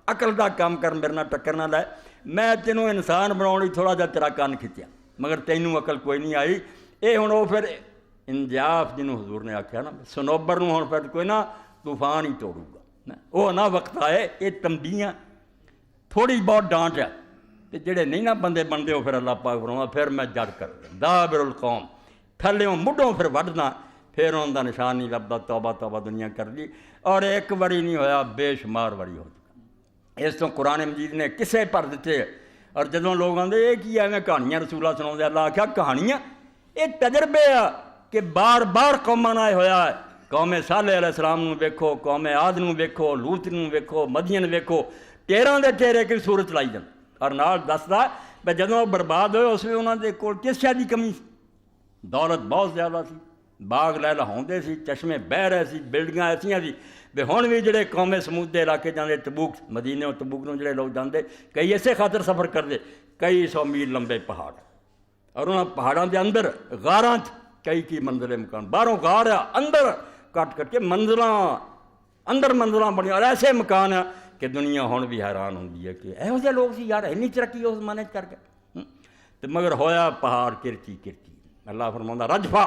[SPEAKER 1] عقل دا کام کر، میرے نال ٹکر نہ لائے، میں تینوں انسان بناؤن لئی تھوڑا جا تیرا کان کھچیا، مگر تینوں عقل کوئی نہیں آئی۔ اے ہن وہ پھر انجاف جنوں حضور نے آکھیا نا، سنوبر نوں ہن پھر کوئی نہ طوفان ہی توڑوں گا، وہ نہ وقت آئے۔ یہ تنبیہاں تھوڑی بہت ڈانٹ ہے، تے جڑے نہیں نہ بندے بنتے ہو پھر اللہ پاک فرماؤندا پھر میں جڑ کر دابر القوم، تھلیوں مڈوں پھر وڈنا، پھر انہوں دا نشان نہیں لبدا، توبہ توبہ دنیا کر لی، اور ایک واری نہیں ہویا بے شمار واری ہو چکا۔ اس تو قرآن مجید نے کسے پر دیتے، اور جدوں لوگ آندے یہ کی ایویں کہانیاں رسولہ سناؤندے، اللہ آکھیا کہانیاں یہ تجربے آ کہ بار بار قوماں نال ہویا ہے۔ قوم صالح علیہ السلام نوں ویکھو، قوم عاد نوں ویکھو، لوط نوں ویکھو، مدین ویکھو، ٹیراں دے ٹیرے کی صورت لائی جان، اور نال دسدا بھئی جدوں برباد ہوئے اس ویلے انہاں دے کول کس شے دی کمی سی، دولت بہت زیادہ سی، باغ لہلاؤندے سی، چشمے بہ رہے سی، بلڈنگاں ایسیاں سی بھی ہن بھی جڑے قوم سمود دے علاقے جاندے تبوک مدینے اور تبوک نوں جڑے لوگ جاندے کئی اسے خاطر سفر کردے، کئی 100 میل لمبے پہاڑ اور انہاں پہاڑاں دے اندر غاراں کئی منزل مکان، باہروں غار آ اندر کٹ کٹ کے منزلاں بنی اور ایسے مکان ہیں کہ دنیا ہن بھی حیران ہوندی ہے کہ یہو جہے لوگ سی یار اینی ترقی اس زمانے کر گئے تو مگر ہویا پہاڑ کرچی اللہ فرماؤندا رجفا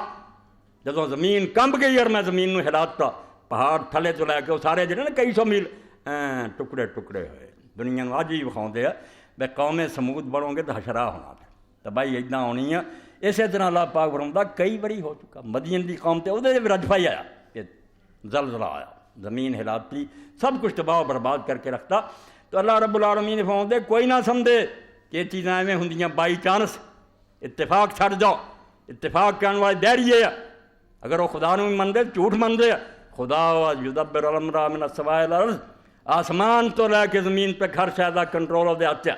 [SPEAKER 1] جدوں زمین کمب گئی اور میں زمین نوں ہلاتا پہاڑ تھلے تو لے کے وہ سارے جڑے نا کئی 100 میل ٹکڑے ہوئے دنیا نوں اج ہی وکھاؤندے آ بے قوم سمود بنو گے تو حشرا ہونا تو بھائی اتنا ہونی ہے۔ اسی طرح اللہ پاک فرماؤندا کئی باری ہو چکا مدین دی قوم تے وہ رجفا ہی آیا کہ زلزلہ آیا، زمین ہلاتی سب کچھ تباہ و برباد کر کے رکھتا۔ تو اللہ رب العالمین نے فرماؤندے کوئی نہ سمجھے کہ یہ چیزاں ایویں ہوندیاں بائی چانس، اتفاق چھڑ جاؤ، اتفاق کرنے والے دہریے اگر وہ خدا نوں مندے جھوٹ مندے خدا یدبر الامر من السماء الی الارض، آسمان تو لے کے زمین پہ ہر شے دا کنٹرول وہ ہاتھ ہے،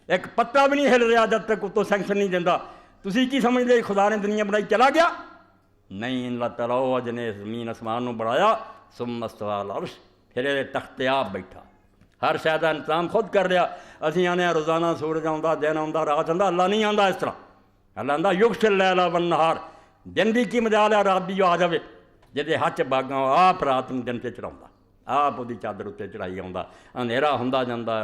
[SPEAKER 1] ایک پتا بھی نہیں ہل رہا جب تک اتوں سینکشن نہیں دینا۔ تسی کی سمجھ لے خدا نے دنیا بنائی چلا گیا؟ نہیں، اللہ تعالیٰ جنے زمین آسمان نوں بنایا ثم استوى علی العرش، پھر یہ تخت آپ بیٹھا ہر شے دا انتظام خود کر رہا۔ اسی آنے روزانہ سورج آਉਂدا دن آਉਂدا رات آਉਂدا، اللہ نہیں آندا اس طرح۔ اللہ آندا یغشی اللیل والنہار، دن دی کی مجال ہے رات بھی آ جاوے، جہدے ہاتھ باغاں آپ رات نوں دن تے چڑھاوندا، آپ وہ چادر اتنے چڑھائی آਉਂدا، اندھیرا ہوندا جاندا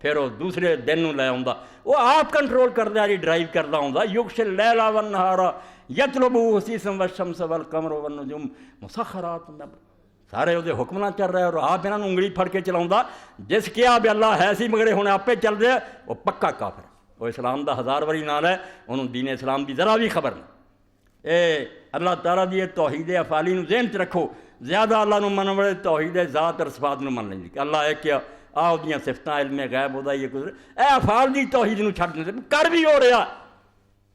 [SPEAKER 1] پھر وہ دوسرے دن نوں لے آਉਂدا، وہ آپ کنٹرول کردا جی ڈرائیو کردا ہوندا۔ یغشی اللیل والنہار یطلبہ حثیثا والشمس والقمر والنجوم مسخرات، سارے وہ حکم نہ چل رہے اور آپ انہوں انگلی پھڑ کے چلاؤں، جس کیا بھی اللہ ہے سی مگر ہوں آپ چل رہے وہ پکا کافر، وہ اسلام دا 1000 واری نال ہے، انہوں دین اسلام دی ذرا بھی خبر نہیں۔ اے اللہ تعالیٰ دی توحید افعالی نو ذہن چ رکھو، زیادہ اللہ نو من والے توحید ذات اور صفات نو من لیں کہ اللہ ہے کیا دیاں صفتاں علم غیب ہوتا یہ کچھ اے افعال دی توحید نو چھڈ دے کر بھی ہو رہا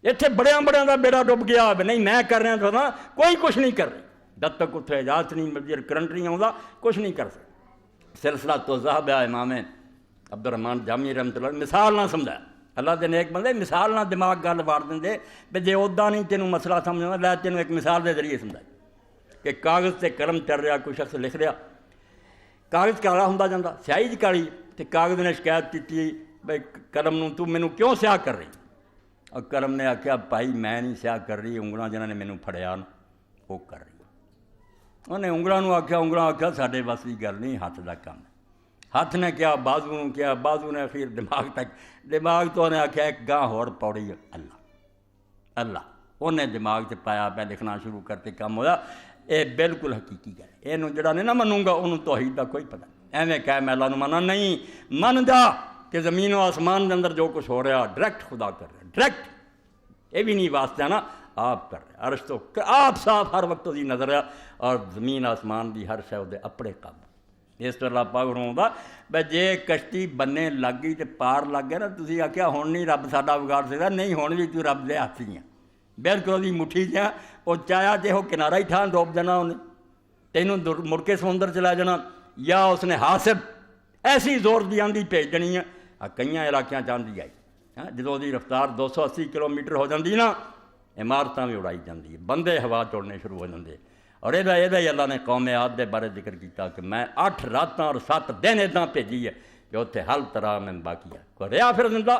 [SPEAKER 1] اتنے بڑیاں دا بیڑا ڈب گیا نہیں میں کر رہا تو کوئی کچھ نہیں کر رہی جب تک اتنے اجازت نہیں ملتی کرنٹ نہیں آتا کچھ نہیں کر سکتا۔ سلسلہ تو ذہب ہے امام عبد الرحمن جامی رحمۃ اللہ مثال نہ سمجھایا، اللہ دے نیک بندے مثال نہ دماغ گل وار دیں بھی جے ادا نہیں تینوں مسئلہ سمجھنا لے تینوں ایک مثال دے ذریعے سمجھایا کہ کاغذ سے قلم چل رہا، کوئی شخص لکھ رہا، کاغذ کالا ہوندا جاندا، سیاہی کالی تے کاغذ نے شکایت کی بھائی قلم نوں تو مینوں کیوں سیاہ کر رہی، اور قلم نے آخیا بھائی میں نہیں سیاہ کر رہی، انگلاں جنہاں نے مینوں پھڑیا وہ کر رہی۔ انہیں انگلاں آخیا ساڈے بس کی گل نہیں، ہاتھ کا کام ہے۔ ہاتھ نے کیا بازو نے کیا، بازو نے پھر دماغ تک، دماغ تو انہیں آخیا ایک گاہ ہور پوڑی اللہ انہیں دماغ سے پایا پہ لکھنا شروع کرتے کام ہویا۔ یہ بالکل حقیقی گل، یہ جڑا نہیں نہ منوں گا انہوں توحید کا کوئی پتہ نہیں، ایویں کہہ میں اللہ منا نہیں، من جا کہ زمین و آسمان کے اندر جو کچھ ہو رہا ڈائریکٹ خدا کر رہا، ڈائریکٹ، یہ بھی نہیں واسطہ نا آپ کر رہے، عرش تو آپ صاف ہر وقت دی نظر ہے اور زمین آسمان دی ہر شے دے اپنے قابو۔ اس طرح اللہ پاک فرماؤندا بھائی جے کشتی بننے لگ گئی تے پار لگ گیا نا، تسی آخیا ہن نہیں رب ساڈا بگاڑ سکدا، نہیں ہن بھی تو رب دے ہاتھ ہی ہیں، بالکل وہی مٹھی چ وہ چاہیا جے وہ کنارہ ہی ٹھان ڈوب جانا انہیں، تینوں مڑ کے سمندر چلا جانا، یا اس نے حاسب ایسی زور دی آندھی بھیج دینی ہے۔ کئی علاقیاں چاندی آئی جدوں دی رفتار 280 کلومیٹر ہو جاندی نا، عمارتاں بھی اڑائی جاندی، بندے ہوا چوڑنے شروع ہو جاندے۔ اور یہ اللہ نے قوم عاد دے بارے ذکر کیتا کہ میں 8 راتاں اور 7 دن اداں بھیجی ہے کہ اتنے حل طرح میں باقی ہے، کوئی رہا پھر زندہ،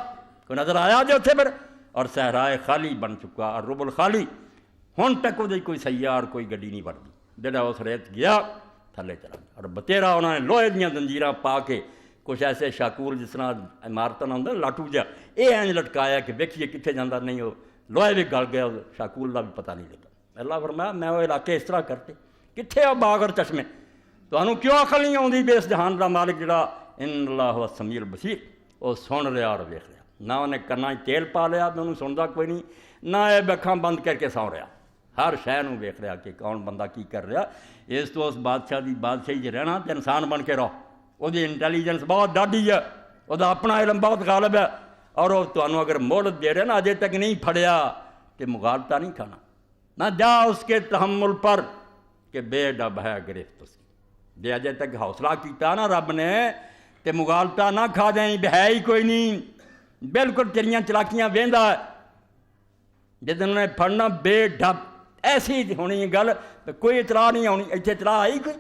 [SPEAKER 1] کوئی نظر آیا جو اتنے پھر، اور صحرائے خالی بن چکا اور رب الخالی، ہن تک وہ کوئی سیار کوئی گڈی نہیں بڑھتی، جہاں اس ریت گیا تھلے چلا گیا۔ اور بتیرا انہوں نے لوہے دیاں زنجیراں پا کے کچھ ایسے شاکول جس طرح عمارتوں نہ ہوندا لاٹو جا یہ اینج لٹکایا کہ ویکھیے کتنے جانا نہیں، وہ لوہے بھی گل گیا، شاکول کا بھی پتہ نہیں لگا۔ اللہ فرمایا میں وہ علاقے اس طرح کرتے کتنے آ باغ اور چشمے، تمہوں کیوں عقل نہیں آتی بھی اس جہان کا مالک جڑا ان اللہ هو السمیع البصیر وہ سن رہا اور ویکھ رہا، نہ انہیں کنا تیل پا لیا تو انہوں سنتا کوئی نہیں، نہ یہ اکھاں بند کر کے سو رہا، ہر شے نوں ویکھ رہا کہ کون بندہ کی کر رہا۔ اس تو اس بادشاہ کی بادشاہی چ رہنا تو انسان بن کے رہو، وہ انٹیلیجنس بہت ڈاڈی ہے، وہ اپنا علم بہت غالب ہے، اور وہ تمہیں اگر مہلت دے رہے نا اجے تک نہیں پھڑیا تو مغالطہ نہیں کھانا، نہ جا اس کے تحمل پر کہ بے ڈب ہے گرفت اسی، جے اجے تک حوصلہ کیتا نا رب نے تے مغالطہ نہ کھا جائیں بھی ہے ہی کوئی نہیں، بالکل تیریاں چلاکیاں ویندا ہے، جدن انہیں پڑھنا بے ڈب ایسی ہونی گل کوئی اطلاع نہیں آنی. اتنے اطلاع آئی کوئی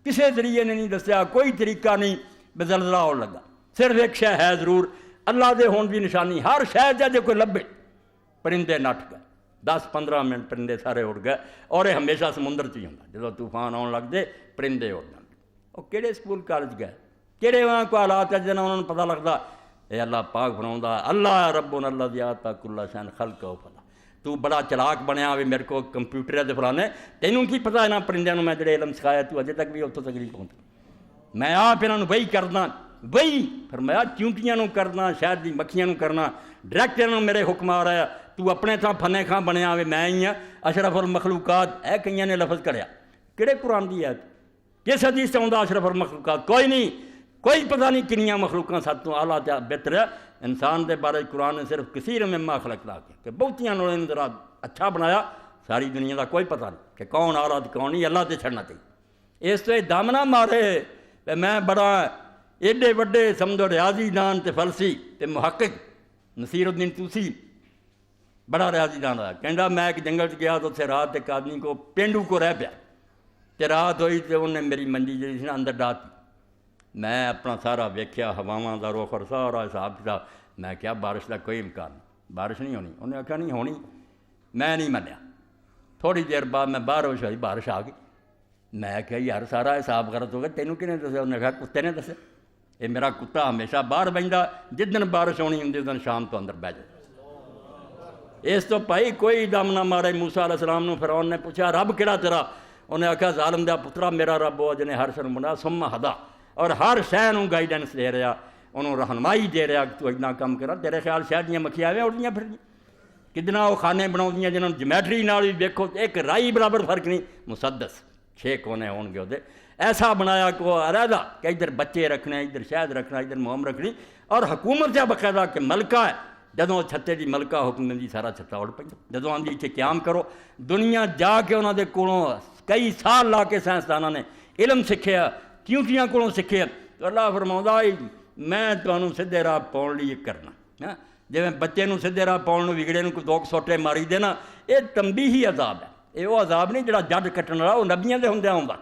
[SPEAKER 1] کسی ذریعے نے نہیں دسیا, کوئی طریقہ نہیں بھی زلزلہ آن لگا. صرف ایک شے ہے ضرور, اللہ دے ہون دی نشانی ہر شے جے کوئی لبے پرندے نٹ گئے. 10-15 منٹ پرندے سارے اڑ گئے, اور یہ ہمیشہ سمندر چ ہی ہوں جب طوفان آن لگ دے پرندے اڑ جان. وہ کہڑے سکول کالج گئے, کہڑے وہاں کو حالات ہے جنہوں انہوں نے پتہ لگتا اے اللہ پاک فرماؤندا اللہ ربنا الذی اعطى کل شیء خلقہ فلا. تو بڑا چلاک بنیا ہوئے میرے کو کمپیوٹر ہے فلانے, تینوں کی پتہ ہے نا پرندوں میں جڑے علم سکھایا تو اجے تک بھی اتوں تک نہیں پہنچا. میں آپ انہوں وہی کرنا, وہی فرمایا چونٹیاں نوں کرنا, شہد دی مکھیاں نوں کرنا, ڈائریکٹ انہوں میرے حکم آ رہا ہے. تو اپنے تھا فنے خاں بنیا ہوئے میں ہی ہاں اشرف المخلوقات. اے کئیاں نے لفظ کریا کہڑے قرآن دی ہے کس حدیث سے آتا اشرف المخلوقات؟ کوئی نہیں, کوئی پتہ نہیں کنیاں مخلوقاں ساتھ تو اعلیٰ بہتر ہے. انسان دے بارے قرآن نے صرف کثیر مما خلقنا کہ بہتیاں انہوں نے ذرا اچھا بنایا, ساری دنیا کا کوئی پتہ نہیں کہ کون اعلیٰ کون نہیں, اللہ تے چھڑنا چاہیے. اس تو دامنا مارے میں بڑا ایڈے وڈے سمجھو ریاضی دان تے فلسی تے محقق نصیر الدین توسی بڑا ریاضی دان رہا. کہندا میں ایک جنگل چ گیا تو اتنے رات ایک آدمی کو پینڈو کو رہ پیا, تے رات ہوئی تو انہیں میری منجی جی سی نا اندر ڈاتی. میں اپنا سارا ویکھیا ہواواں دا رخ اور سارا حساب کتاب. میں کیا بارش کا کوئی امکان نہیں, بارش نہیں ہونی. انہیں آخیا نہیں ہونی. میں نہیں منیا. تھوڑی دیر بعد میں باہر ہوش ہوئی, بارش آ گئی. میں کہا یار سارا حساب غلط ہو گیا, تینوں کنے دسیا؟ انہیں کہا کتے نے دسیا. یہ میرا کتا ہمیشہ باہر بہندا, جس دن بارش ہونی ہوں اس دن شام تو اندر بہ جائے. اس تو بھائی کوئی دم نہ مارے. موسیٰ علیہ السلام نے فرعون نے پوچھا رب کہڑا تیرا؟ انہیں آخیا ظالم دا پترا میرا رب وہ جنہیں ہر شے بنا ثم ہدا, اور ہر شے نوں گائیڈنس دے رہا, انہوں رہنمائی دے رہا کہ تو اتنا کام کرا. تیرے خیال شہر دیاں مکھیاں آویں اڑدیاں پھردیاں کتنا وہ کھانے بناؤندیاں جنہوں جمیٹری نال بھی ویکھو ایک رائی برابر فرق نہیں. مسدس 6 کونے ہون گے وہ ایسا بنایا کہ وہ علیحدہ کہ ادھر بچے رکھنے, ادھر شہد رکھنا, ادھر موم رکھنی, اور حکومت سے باقاعدہ کہ ملکہ ہے. جدوں چھتے دی ملکہ حکم دی سارا چھتا اڑ پہ. جدوں آندی اتنے قیام کرو دنیا جا کے انہوں دے کولوں کئی سال لا کے سائنسدانوں نے علم سکھیا, چیونٹیاں کولوں سکھیا. تو اللہ فرماؤندا میں تمہوں سیدھے راہ پاؤن لئی کرنا. جی بچے نوں سیدھے راہ پاؤن نوں وگڑے نوں کوئی 2 سوٹے ماری دینا, یہ تنبیہی عذاب ہے. یہ وہ عذاب نہیں جڑا جڈ کٹن والا, وہ نبیاں دے ہوندے آوندا.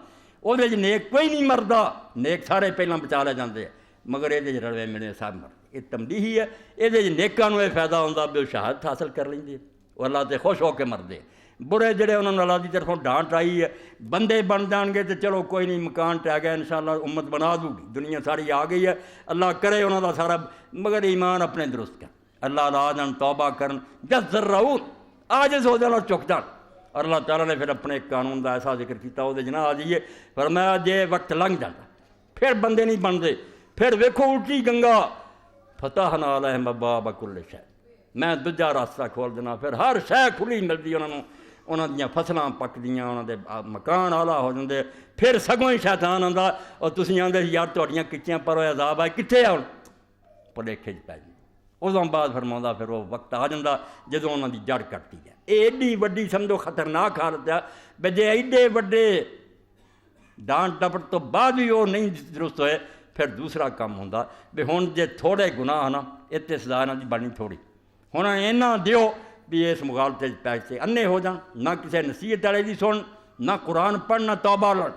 [SPEAKER 1] وہ نیک کوئی نہیں مردا, نیک سارے پہلاں بچا لے جاندے, مگر یہ رلوے ملے سب مرد. یہ تنبیہی ہے. یہ نیکاں نوں یہ فائدہ ہوندا بھی شہادت حاصل کر لیندے, وہ اللہ تے خوش ہو کے مردے. برے جڑے انہوں نے اللہ دی طرفوں ڈانٹ آئی ہے, بندے بن جان گے تو چلو کوئی نہیں مکان ٹہ گیا انشاءاللہ امت بنا دوں گی, دنیا ساری آ گئی ہے, اللہ کرے انہوں دا سارا, مگر ایمان اپنے درست کر, اللہ لا جان توبہ کرن جس ذرعون عاجز ہو جانا چک جان. اور اللہ تعالیٰ نے پھر اپنے قانون دا ایسا ذکر کیتا وہ جناح آ جائیے فرمایا جے وقت لنگ جاتا پھر بندے نہیں بنتے. پھر ویکھو الٹی گنگا فتحنا علیہم ابواب کل شے, میں دوجا راستہ کھول دینا, پھر ہر شے کھلی ملتی انہوں دیاں فصلاں پکدیاں, انہوں دے مکان اعلیٰ ہو جاندے. پھر سگوں ہی شیطان آندا اور تسی آندے یار تہاڈیاں کچیاں پر عذاب آئے کتنے آن پلیکھے پی جائے. ادوں بعد فرماؤندا پھر وہ وقت آ جاندہ جدوں انہوں دی جڑ کٹتی ہے. یہ ایڈی وڈی سمجھو خطرناک حالت ہے بے جے ایڈے وڈے ڈانٹ ڈپٹ تو بعد بھی وہ نہیں درست ہوئے. پھر دوسرا کام ہوندا بھی ہن جے تھوڑے گناہ نا اتنے سزا انہاں دی بنی تھوڑی, ہن اینا دیو بھی اس مغالطے پیسے انے ہو جان, نہ کسی نصیحت والے دی سن, نہ قرآن پڑھ, نہ توبہ لڑ,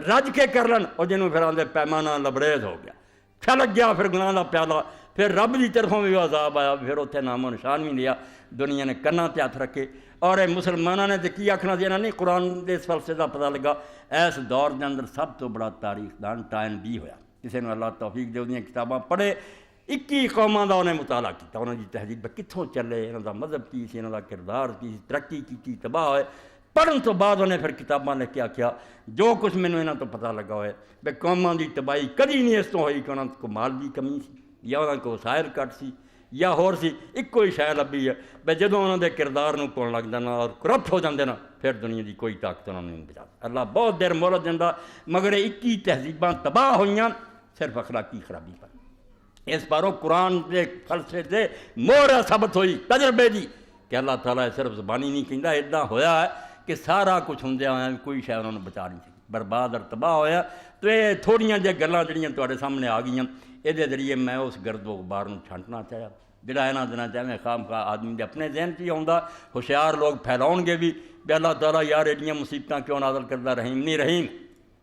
[SPEAKER 1] رج کے کر لن. اور جنوں پھر آندے پیمانہ لبریز ہو گیا, چھلک گیا پھر گناہ دا پیالہ. پھر رب دی طرفوں بھی عذاب آیا, پھر اتنے نام و نشان بھی لیا. دنیا نے کناں تے ہاتھ رکھے. اور مسلمانوں نے تو کی آکھنا دینا نہیں, قرآن دے اس فلسفے دا پتہ لگا. اس دور دے اندر سب تو بڑا تاریخ دان ٹائم بھی ہویا. کسی نے اللہ توفیق دے اودیاں کتاباں پڑھے, 21 قوماں دا انہیں مطالعہ کیتا, انہوں دی تہذیب کتھوں چلے, انہوں دا مذہب کی سی, انہوں دا کردار کی سی, ترقی کی تباہ ہوئے. پڑھن تو بعد انہیں پھر کتاباں لکھ کے آکھیا جو کچھ مینوں انہاں تو پتہ لگا ہوئے بے قوماں دی تباہی کدی نہیں اس تو ہوئی کہ انہاں کو مال دی کمی سی, یا انہاں کو وسائل گھٹ سی, یا ہور سی. ایکو ہی شے لبھی ہے بے جدوں انہاں دے کردار نوں پاؤن لگ جانا اور کرپٹ ہو جاندے نا, پھر دنیا دی کوئی طاقت انہاں نہیں بچا. اللہ بہت دیر مہلت دیندا, مگر 21 تہذیباں تباہ ہوئیاں صرف اخلاقی خرابی پر. اس باروں قرآن کے فلسفے سے مہر ثابت ہوئی تجربے دی کہ اللہ تعالیٰ صرف زبانی نہیں کہندا, اتنا ہویا ہے کہ سارا کچھ ہوندیا ہویا کوئی شے انہوں نے بچا نہیں سکی, برباد اور تباہ ہویا. تو یہ تھوڑیاں جہاں گلاں جڑیاں تواڈے سامنے آ گئیاں, یہ ذریعے میں اس گرد و غبار نوں چھانٹنا چاہیا. جڑا یہاں دنوں چاہے خام خواہ آدمی دے اپنے ذہن چ ہی آؤں، ہوشیار لوگ پھیلاؤ گے بھی اللہ تعالیٰ یار ایڈیاں مصیبتاں کیوں نازل کرتا، رحیم نہیں رحیم۔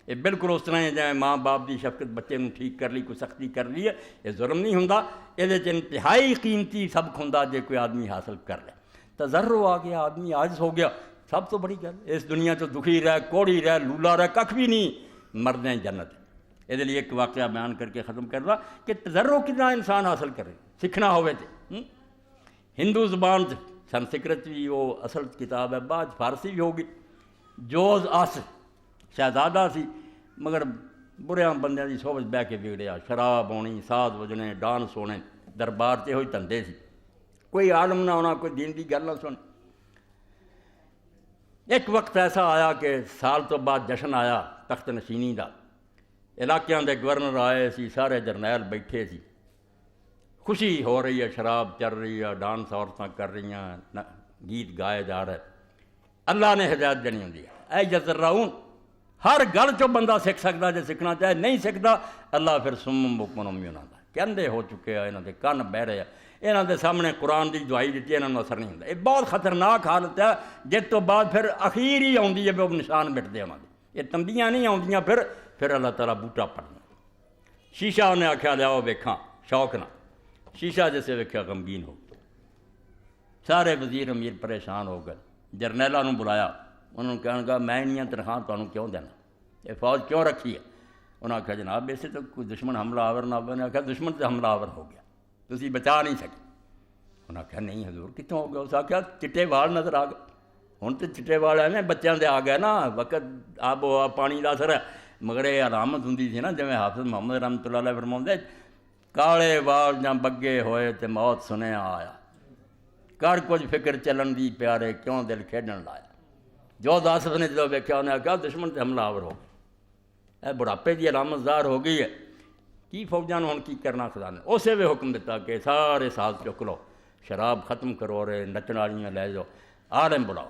[SPEAKER 1] یہ بالکل اس طرح جائیں ماں باپ دی شفقت بچے نوں ٹھیک کر لی، کوئی سختی کر لی ہے، یہ ظلم نہیں ہوندا، یہ انتہائی قیمتی سبق ہوندا جے کوئی آدمی حاصل کر لے۔ تذرع آ گیا، آدمی عاجز ہو گیا، سب تو بڑی گل اس دنیا تو دکھی رہ، کوڑی رہ، لولا رہ، کھ بھی نہیں، مردیں جنت۔ یہ لیے ایک واقعہ بیان کر کے ختم کر رہا کہ تذرع کتنا انسان حاصل کرے، سیکھنا ہوئے تھے۔ ہندو زبان سنسکرت بھی وہ اصل کتاب ہے، بعد فارسی بھی ہوگی۔ جوز آس شہزادہ سی مگر بریاں بندیاں دی صحبت بہ کے بگڑیا، شراب ہونی، ساز وجنے، ڈانس ہونے، دربار تے ہوئی دھندے سی، کوئی عالم نہ ہونا، کوئی دین دی گل نہ سن۔ ایک وقت ایسا آیا کہ سال تو بعد جشن آیا تخت نشینی دا، علاقیاں دے گورنر آئے سی، سارے جرنیل بیٹھے سی، خوشی ہو رہی ہے، شراب چل رہی ہے، ڈانس عورتیں کر رہی ہیں، گیت گائے جا رہے۔ اللہ نے ہدایت دینی ہوندی ہے، اے یذرعون، ہر گل چو بندہ سکھ سکتا جے سیکھنا چاہے، نہیں سکھتا اللہ پھر سمم بکم عمی انہاں دا کہندے ہو چکے ہیں، انہاں دے کن بہ رہے ہیں، انہاں دے سامنے قرآن دی دعائی دیتی، انہاں نوں اثر نہیں ہوندا۔ یہ بہت خطرناک حالت ہے، جس تو بعد پھر اخیر ہی آؤندی ہے وہ نشان مٹدے انہاں دے، یہ تنبیاں نہیں آؤندیاں، پھر اللہ تعالیٰ بوٹا پڑنا۔ شیشہ انہیں آکھیا لیاؤ ویکھاں، شوق نہ، شیشہ جیسے ویکھیا غمگین ہو گیا، سارے وزیر امیر پریشان ہو گئے، جرنیلاں نوں بلایا، انہوں نے کہنے لگا میں انیاں تنخواہ تمہیں کیوں دینا، یہ فوج کیوں رکھی ہے؟ انہوں نے کہا جناب ایسے تو کوئی دشمن حملہ آور نہ ہوئے، انہوں نے کہا دشمن سے حملہ آور ہو گیا، تسی بچا نہیں سکے۔ انہوں نے کہا نہیں حضور کتوں ہو گیا؟ اس نے کہا چٹے وال نظر آ گئے، ہوں تو چٹے وال ایویں بچوں دے آ گئے نا، وقت آب و ہوا پانی دا اثر ہے، مگر یہ علامت ہوں سی نا، جی حافظ محمد رحمۃ اللہ علیہ فرماؤندے کالے وال جاں بگے ہوئے تے موت سنیا آیا، کر کچھ فکر چلن دی پیارے کیوں دل کھیڈن لایا۔ جو دس نے جدو ویکھیا انہیں کہا دشمن سے حملہ آور ہو گیا، اے بڑھاپے کی علامت ظاہر ہو گئی ہے، کی فوجاں ہوں کی کرنا خدا نے؟ اسے بھی حکم دیتا کہ سارے ساز چک لو، شراب ختم کرو، رہے نچن والیاں لے جاؤ، عالم بلاؤ۔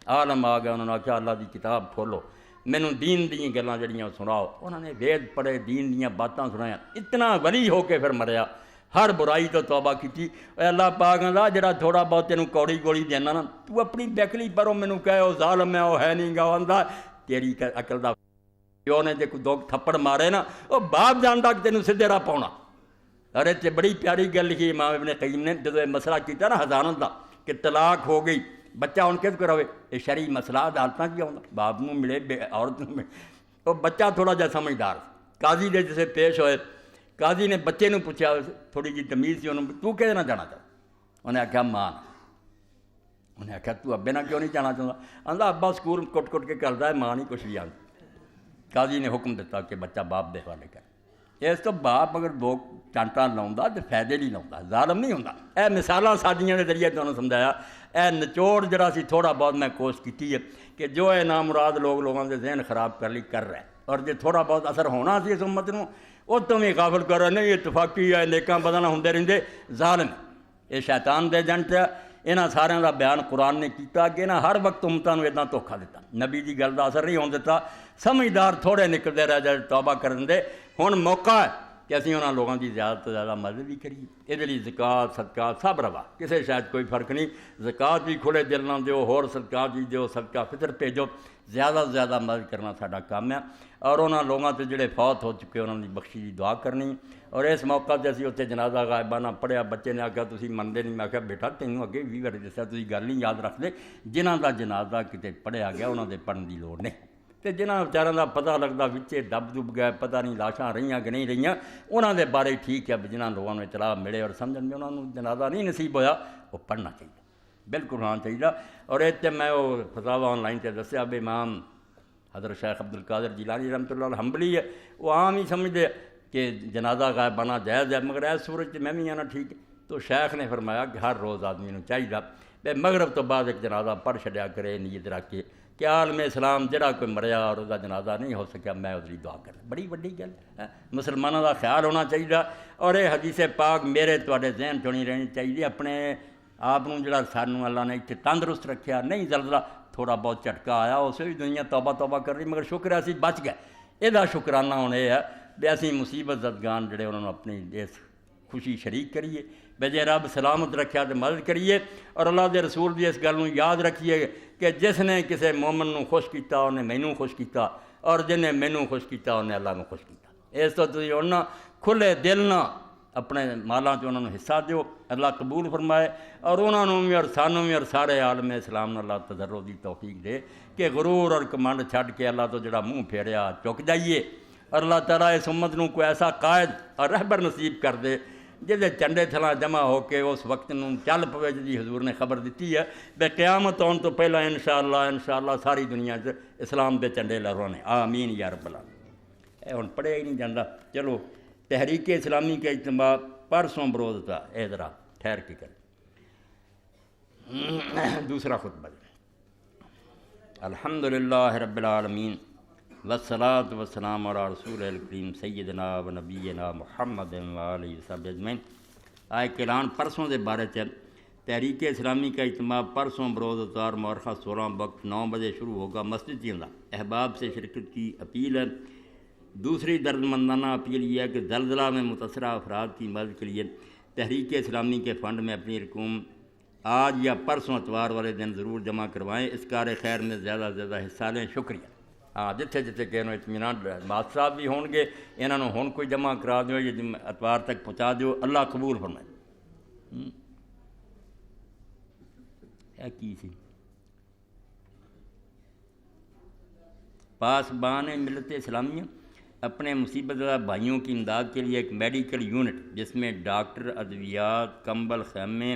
[SPEAKER 1] عالم آ گیا، انہوں نے آخیا اللہ دی کتاب کھولو، مینوں دین دیاں گلاں جڑیاں سناؤ۔ انہوں نے وید پڑھے، دین دیاں باتاں سنایا، اتنا ولی ہو کے پھر مریا، ہر برائی تو توبہ کی۔ اے اللہ پاک آندا جڑا تھوڑا بہت تینوں کوڑی گولی دینا نا، تو اپنی بیکلی پروں مینوں کہے وہ ظالم ہے، وہ ہے نہیں گا، آندا تیری عقل دا پیو نے جے کوئی دو تھپڑ مارے نا، وہ باپ جاندا کہ تینوں سیدھے راہ پاؤنا۔ ارے تے بڑی پیاری گل لکھی امام ابن قیم نے جدو یہ مسئلہ کیتا نا ہزاروں دا کہ طلاق ہو گئی، بچہ ہن کس کو رہے، یہ شرعی مسئلہ عدالتاں کی آؤندا، باپ نوں ملے عورت نوں ملے، وہ بچہ تھوڑا جہا سمجھدار، قاضی دے جسے پیش ہوئے، قاضی نے بچے نوں پوچھا، تھوڑی جی تمیز سی، انہوں تو کہدے نہ جانا چاہتا؟ انہیں آخیا ماں، انہیں آخیا تو ابے نہ کیوں نہیں جانا چاہتا؟ آندا ابا سکول کٹ کٹ کے کرتا ہے، ماں نہیں کچھ بھی آندا۔ قاضی نے حکم دیتا کہ بچہ باپ دے حوالے کر۔ اس تو باپ اگر دو چانٹاں لاؤندا تو فائدے نہیں لاؤندا، ظالم نہیں ہوندا۔ اے مثالاں سادیاں دے ذریعے تمہیں سمجھایا، اے نچوڑ جڑا سی تھوڑا بہت میں کوشش کیتی ہے کہ جو اے نامراد لوگوں دے ذہن خراب کر لی کر رہا ہے، اور جے تھوڑا بہت اثر ہونا سی اس امت نوں وہ تو بھی غافل کر رہے نہیں، اتفاقی ہے، نیکاں بداں ہوندے رہندے، ظالم یہ شیطان دے جنٹ ہے۔ انہاں سارے دا بیان قرآن نے کیتا کہ انہاں ہر وقت امتاں نوں اتنا دھوکھا دیتا، نبی دی گل دا اثر نہیں ہون دیتا، سمجھدار تھوڑے نکلتے رہ جائے توبہ کرن دے۔ ہن موقع ہے کہ اسی انہاں لوگوں کی زیادہ تو زیادہ مدد بھی کریے، یہ لیے زکوٰۃ صدقات سب روا، کسی شاید کوئی فرق نہیں، زکوٰۃ بھی کھلے دل نہ دیو، ہور صدقات بھی دیو، صدقہ فطر بھیجو، زیادہ سے زیادہ مدد کرنا ساڈا کام ہے، اور انہاں لوگوں تے جڑے فوت ہو چکے انہوں کی بخشی دی دعا کرنی۔ اور اس موقع تے اسی اتنے جنازہ غائبانہ پڑھیا، بچے نے آخیا تسی منتے نہیں، میں آخیا بیٹا تینوں اگے 20 واری دسیا، تسی گل نہیں یاد رکھ دے، جنہاں دا جنازہ کتے پڑھیا گیا انہاں دے پڑھن دی لوڑ نہیں، تے جنہاں بیچاراں دا پتہ لگدا وچے دب دب گئے، پتہ نہیں لاشاں رہیاں کہ نہیں رہیاں، انہاں دے بارے ٹھیک ہے، جنہاں لوگوں نے اطلاع ملے اور سمجھن میں انہاں نوں جنازہ نہیں نصیب ہویا، وہ پڑھنا چاہیے، بالکل ہونا چاہیے۔ اور اتنے میں وہ فتاوی آن لائن تے دسیا بھی امام حضرت شیخ عبد القادر جیلانی رحمۃ اللہ علیہ حنبلی ہے، وہ عام ہی سمجھتے کہ جنازہ غائبانہ جائز ہے، مگر اس صورت میں بھی آنا ٹھیک ہے۔ تو شیخ نے فرمایا کہ ہر روز آدمی نوں چاہیے کہ مغرب تو بعد ایک جنازہ پڑھ چھڈیا کرے، نیت رکھ کے کہ عالم اسلام جڑا کوئی مریا اور اس کا جنازہ نہیں ہو سکیا، میں اس لیے دعا کرنا، بڑی وڈی گل ہے، مسلمانوں کا خیال ہونا چاہیے۔ اور یہ حدیث پاک میرے تواڈے ذہن چ نہیں رہنی چاہیے، اپنے آپ جڑا سانوں اللہ نے اتنے تندرست رکھیا، نہیں زلزلہ تھوڑا بہت جھٹکا آیا اسے بھی دنیا توبہ توبہ کر رہی، مگر شکر ہے اسی بچ گئے۔ یہ شکرانہ ہوں یہ ہے بھی اسی مصیبت زدگان جڑے انہوں نے اپنی اس خوشی شریک کریے، بے جے رب سلامت رکھیا تو مدد کریے، اور اللہ دے رسول دی اس گل نوں یاد رکھیے کہ جس نے کسی مومن نوں خوش کیتا انہیں مینوں خوش کیتا، اور جن نے مینوں خوش کیتا انہیں اللہ نوں خوش کیتا۔ اس تو تسی ہن کھلے دل نہ اپنے مالاں چ انہاں نوں حصہ دیو، اللہ قبول فرمائے، اور انہاں نوں بھی اور سانوں بھی اور سارے عالم اسلام نوں اللہ تضرع دی توفیق دے کہ غرور اور کمنڈ چھڈ کے اللہ تو جڑا منہ پھیریا چک جائیے، اور اللہ تعالیٰ اس امت نوں کوئی ایسا قائد اور رہبر نصیب کر دے جہدے چنڈے تھلاں جمع ہو کے اس وقت نوں چل پوے جی حضور نے خبر دیتی ہے بے قیامت آن تو پہلا انشاءاللہ ساری دنیا چ اسلام دے چنڈے لہرانے، آمین یا رب العالمین۔ اے ہن پڑھیا ہی نہیں جاندا، چلو تحریک اسلامی کا اجتماع پرسوں بروز تھا، اے ذرا ٹھہر کے کریں دوسرا خطبہ۔ الحمدللہ رب العالمین والصلاة والسلام علی رسول الکریم سیدنا و نبینا محمد وآلہ وصحبہ اجمعین۔ ایک اعلان پرسوں دے بارے چ تحریک اسلامی کا اجتماع پرسوں بروز اتوار مورخہ 16 وقت 9 بجے شروع ہوگا، مسجد جیندہ۔ احباب سے شرکت کی اپیل ہے۔ دوسری درد مندانہ اپیل یہ ہے کہ زلزلہ میں متاثرہ افراد کی مدد کے لیے تحریک اسلامی کے فنڈ میں اپنی رقوم آج یا پرسوں اتوار والے دن ضرور جمع کروائیں، اس کار خیر میں زیادہ سے زیادہ حصہ لیں، شکریہ۔ ہاں جتھے جتھے کہ اطمینان مات صاحب بھی ہون گے، انہوں نے ہون کوئی جمع کرا دیو یا اتوار تک پہنچا دیو، اللہ قبول فرمائے۔ کی سی پاسبان ملت اسلامیہ اپنے مصیبت زدہ بھائیوں کی امداد کے لیے ایک میڈیکل یونٹ جس میں ڈاکٹر، ادویات، کمبل، خیمے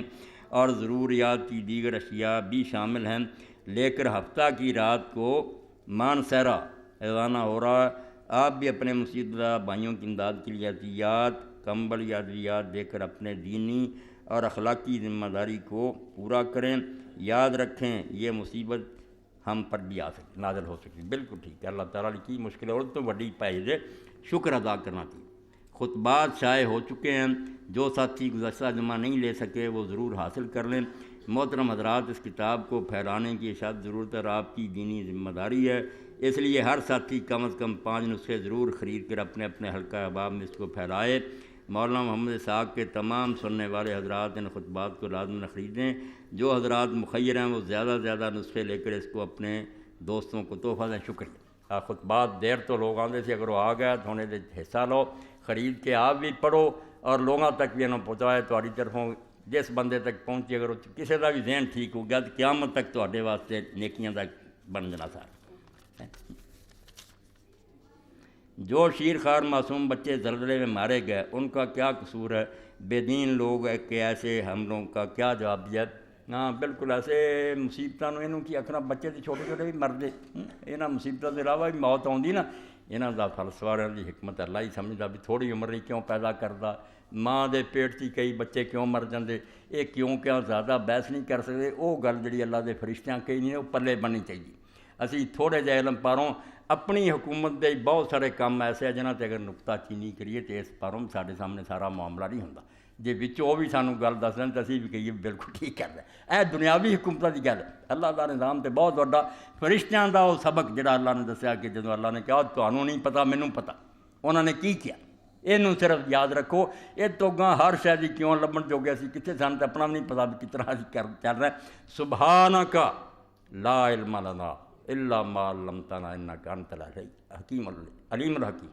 [SPEAKER 1] اور ضروریات کی دیگر اشیاء بھی شامل ہیں لے کر ہفتہ کی رات کو مانسہرہ روانہ ہو رہا ہے۔ آپ بھی اپنے مصیبت زدہ بھائیوں کی امداد کے لیے عطیات، کمبل یا ادویات دے کر اپنے دینی اور اخلاقی ذمہ داری کو پورا کریں۔ یاد رکھیں یہ مصیبت ہم پر بھی آ سکتی، نازل ہو سکتی۔ بالکل ٹھیک ہے، اللہ تعالیٰ نے کی مشکل اور تو وڈی پائز ہے، شکر ادا کرنا چاہیے۔ خطبات شائع ہو چکے ہیں، جو ساتھی گزشتہ جمع نہیں لے سکے وہ ضرور حاصل کر لیں۔ محترم حضرات، اس کتاب کو پھیلانے کی اشد ضرورت اور آپ کی دینی ذمہ داری ہے، اس لیے ہر ساتھی کم از کم 5 نسخے ضرور خرید کر اپنے اپنے حلقہ احباب میں اس کو پھیلائے۔ مولانا محمد اسحاق کے تمام سننے والے حضرات ان خطبات کو لازم خریدیں۔ جو حضرات مخیر ہیں وہ زیادہ سے زیادہ نسخے لے کر اس کو اپنے دوستوں کو تحفہ دیں، شکریہ۔ خطبات دیر تو لوگ آتے تھے، اگر وہ آ گیا تو انہیں حصہ لو، خرید کے آپ بھی پڑھو اور لوگوں تک بھی انہوں پہنچائے تہاڈی طرفوں جس بندے تک پہنچی، اگر کسی کا بھی ذہن ٹھیک ہو گیا تو قیامت تک تہاڈے واسطے نیکیاں تک بن جانا سارا۔ جو شیر خوار معصوم بچے زلزلے میں مارے گئے ان کا کیا قصور ہے؟ بے دین لوگ کہ ایسے حملوں کا کیا جواب دیا؟ ہاں بالکل، ایسے مصیبتوں انہوں کی آخنا بچے تو چھوٹے چھوٹے بھی مرتے، یہاں مصیبتوں کے علاوہ بھی موت آتی نا، یہاں کا فلسفہ کی حکمت اللہ ہی سمجھتا بھی تھوڑی عمر ہی کیوں پیدا کرتا، ماں دے پیٹ سے کئی بچے کیوں مر جاندے، یہ کیوں زیادہ بحث نہیں کر سکتے۔ وہ گل جی اللہ دے فرشتیاں کئی نہیں، وہ پلے بننی چاہیے۔ اسی تھوڑے جہے علم پاروں اپنی حکومت دے بہت سارے کام ایسے ہیں جنہاں تے اگر نقطہ چینی کریے تو اس پاروں سارے سامنے سارا معاملہ نہیں ہوتا، جی وچوں وہ بھی سانوں گل دس دیں تو اسی بھی کہیے بالکل ٹھیک کر رہے۔ اے دنیاوی حکومت کی گل ہے، اللہ دا نظام تے بہت بڑا، فرشتیاں دا وہ سبق جڑا اللہ نے دسیا کہ جدوں اللہ نے کہا تانوں نہیں پتہ مینوں پتہ، انہوں نے کی کیا، یہ صرف یاد رکھو۔ یہ تو گاں ہر شے دی کیوں لبن جوگے اسی کتنے سن تے اپنا بھی نہیں پتا بھی کتنا اسی چل رہا ہے۔ سبحانک لا علم لنا الا ما علمتنا انک انت الحکیم علیم الحکیم۔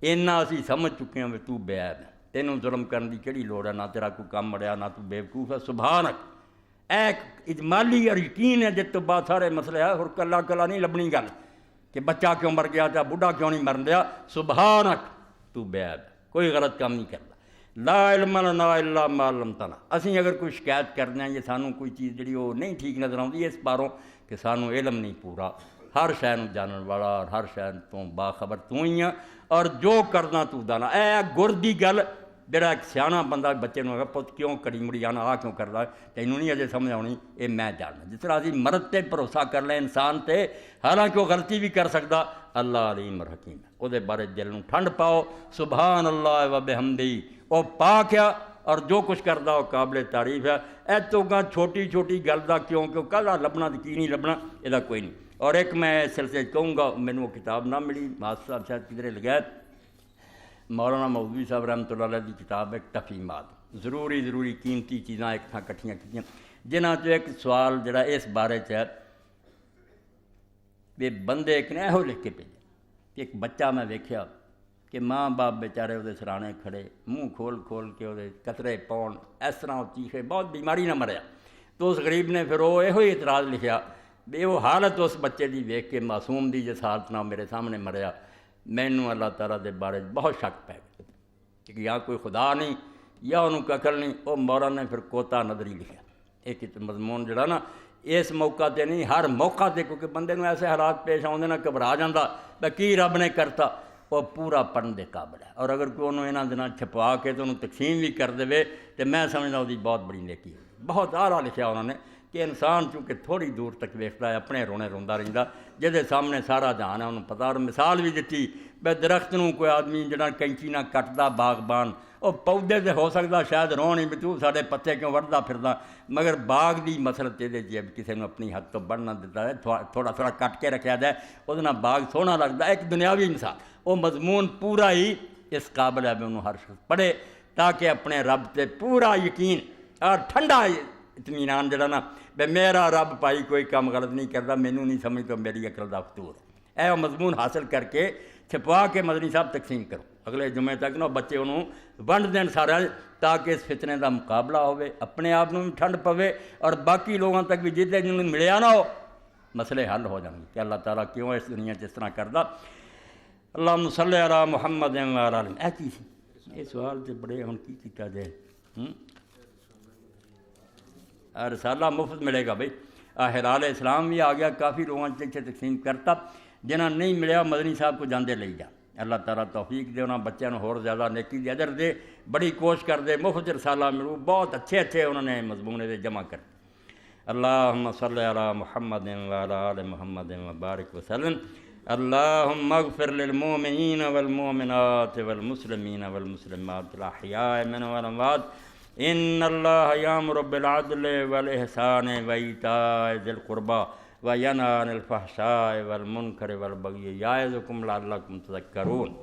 [SPEAKER 1] اینا اسی سمجھ چکے ہیں کہ تو بے عیب ہے، تینوں ظلم کرنے کی کہڑی لوڑ ہے، نہ تیرا کوئی کام مڑیا، نہ تو بیوقوف ہے۔ سبحانک ایک اجمالی اور یقین ہے، جس تو بعد سارے مسئلے ہے، اور کلا کلا نہیں لبنی گل کہ بچہ کیوں مر گیا چاہے بڑھا کیوں نہیں مرن دیا۔ سبحانک تو بے عیب ہے، کوئی غلط کام نہیں کرتا۔ لا علم لنا الا ما علمتنا، اسی اگر کوئی شکایت کرنے ہیں یا سانوں کوئی چیز جڑی وہ نہیں ٹھیک نظر آتی اس پاروں کہ سانوں علم نہیں پورا، ہر شے نوں جانن والا اور ہر شے تو باخبر تو ہی ہے، اور جو کرنا تو دانا۔ اے گر دی گل جڑا ایک سیاح بندہ بچے نوں پت کیوں کڑی مڑی آنا آ کیوں کردا تینوں نہیں اجے سمجھ آنی، یہ میں جاننا۔ جس طرح اسی مرد تے بھروسہ کر لیں انسان تے، حالانکہ وہ غلطی بھی کر سکدا، اللہ علیم اور حکیم ہے، وہ بارے دل نوں ٹھنڈ پاؤ۔ سبحان اللہ و بحمدہ، وہ پاک ہے اور جو کچھ کردا وہ قابل تعریف ہے۔ اے تو گاں چھوٹی چھوٹی گل دا کیوں کہدا لبنا تو کی نہیں لبنا، یہ کوئی نہیں۔ اور ایک میں اس سلسلے کہوں گا، مینوں وہ کتاب نہ ملی، ماسٹر صاحب شاید کدھر لگا، مولانا مودودی صاحب رحمۃ اللہ علیہ کی کتاب ہے تفہیمات، ضروری قیمتی چیزاں ایک تھاں کٹھیاں کیتیاں، جنہاں چ ایک سوال جڑا اس بارے چ ہے کہ بندے ایک نے یہو لکھ کے بھیجے کہ ایک بچہ میں ویکھیا کہ ماں باپ بیچارے وہ سرانے کھڑے منہ کھول کے وہ قطرے پاؤن اس طرح وہ چیخے، بہت بیماری نہ مریا، تو اس غریب نے پھر وہ یہ اعتراض لکھیا بھی وہ حالت اس بچے دی ویکھ کے معصوم دی جس حالت نہ میرے سامنے مریا، مینوں اللہ تعالیٰ دے بارے بہت شک پی گیا کہ یا کوئی خدا نہیں یا انہوں کو عقل نہیں۔ وہ مولانا نے پھر کوتا نظری لکھا، ایک مضمون جڑا نا اس موقع تے نہیں ہر موقع تے، کیونکہ بندے نوں ایسے حالات پیش آؤندے نا گھبرا جاندا بھئی کی رب نے کرتا، وہ پورا پڑھن دے قابل ہے، اور اگر کوئی انہوں انہاں دنوں چھپا کے تو انہوں تقسیم بھی کر دے تو میں سمجھدا وہ بہت بڑی نیکی ہے۔ بہت اعلیٰ لکھیا انہوں نے کہ انسان چونکہ تھوڑی دور تک ویکھدا ہے اپنے رونے روندا رہندا، جہدے سامنے سارا جہان ہے انہوں پتہ، اور مثال بھی دتی بے درخت نوں کوئی آدمی جڑا کینچی نہ کٹدا باغبان، وہ پودے تے ہو سکدا شاید رون ہی بھی تو ساڈے پتے کیوں وڑدا پھردا، مگر باغ دی مسلط یہ جب کسی نے اپنی حد تو بڑھ نہ دیتا ہے، تھوڑا کٹ کے رکھا جائے وہ باغ سونا لگتا ہے۔ ایک دنیاوی مثال، وہ مضمون پورا ہی اس قابل ہے بھی انہوں ہر شخص پڑھے تاکہ اپنے رب تے پورا یقین اور ٹھنڈا اطمینان جڑا نا بے میرا رب پائی کوئی کام غلط نہیں کرتا، مینوں نہیں سمجھ تو میری عقل دا فطور ہے، وہ مضمون حاصل کر کے چھپا کے مدنی صاحب تقسیم کرو، اگلے جمعے تک نا بچے انہوں ونڈ دین سارا تاکہ اس فتنے دا مقابلہ ہوئے، اپنے آپ بھی ٹھنڈ پوے اور باقی لوگوں تک بھی جتنے جنہوں ملیا نہ ہو مسئلے حل ہو جائیں گے کہ اللہ تعالیٰ کیوں اس دنیا جس طرح کردا۔ اللہم صلی علی محمد و علی آلہ، اے کی یہ سوال تے بڑے ہن کی کیتا جائے، رسالہ مفت ملے گا بھائی، ہلال اسلام بھی آ گیا، کافی لوگوں سے تقسیم کرتا، جنہاں نہیں ملیا مدنی صاحب کو جاندے لئی جا، اللہ تعالیٰ توفیق دے، انہاں بچوں نے ہور زیادہ نیکی دے اجر دے، بڑی کوشش کر دے مفت رسالہ ملو، بہت اچھے انہوں نے مضمون دے جمع کر۔ اللہم صلی علی محمد و علی آل محمد وبارک وسلم۔ اللہم اغفر للمؤمنین والمؤمنات والمسلمین والمسلمات الاحیاء منهم والاموات، ان اللہ یامر بالعدل والاحسان وایتاء ذی القربى وینہی عن الفحشاء والمنکر والبغی یعظکم لعلکم تذکرون۔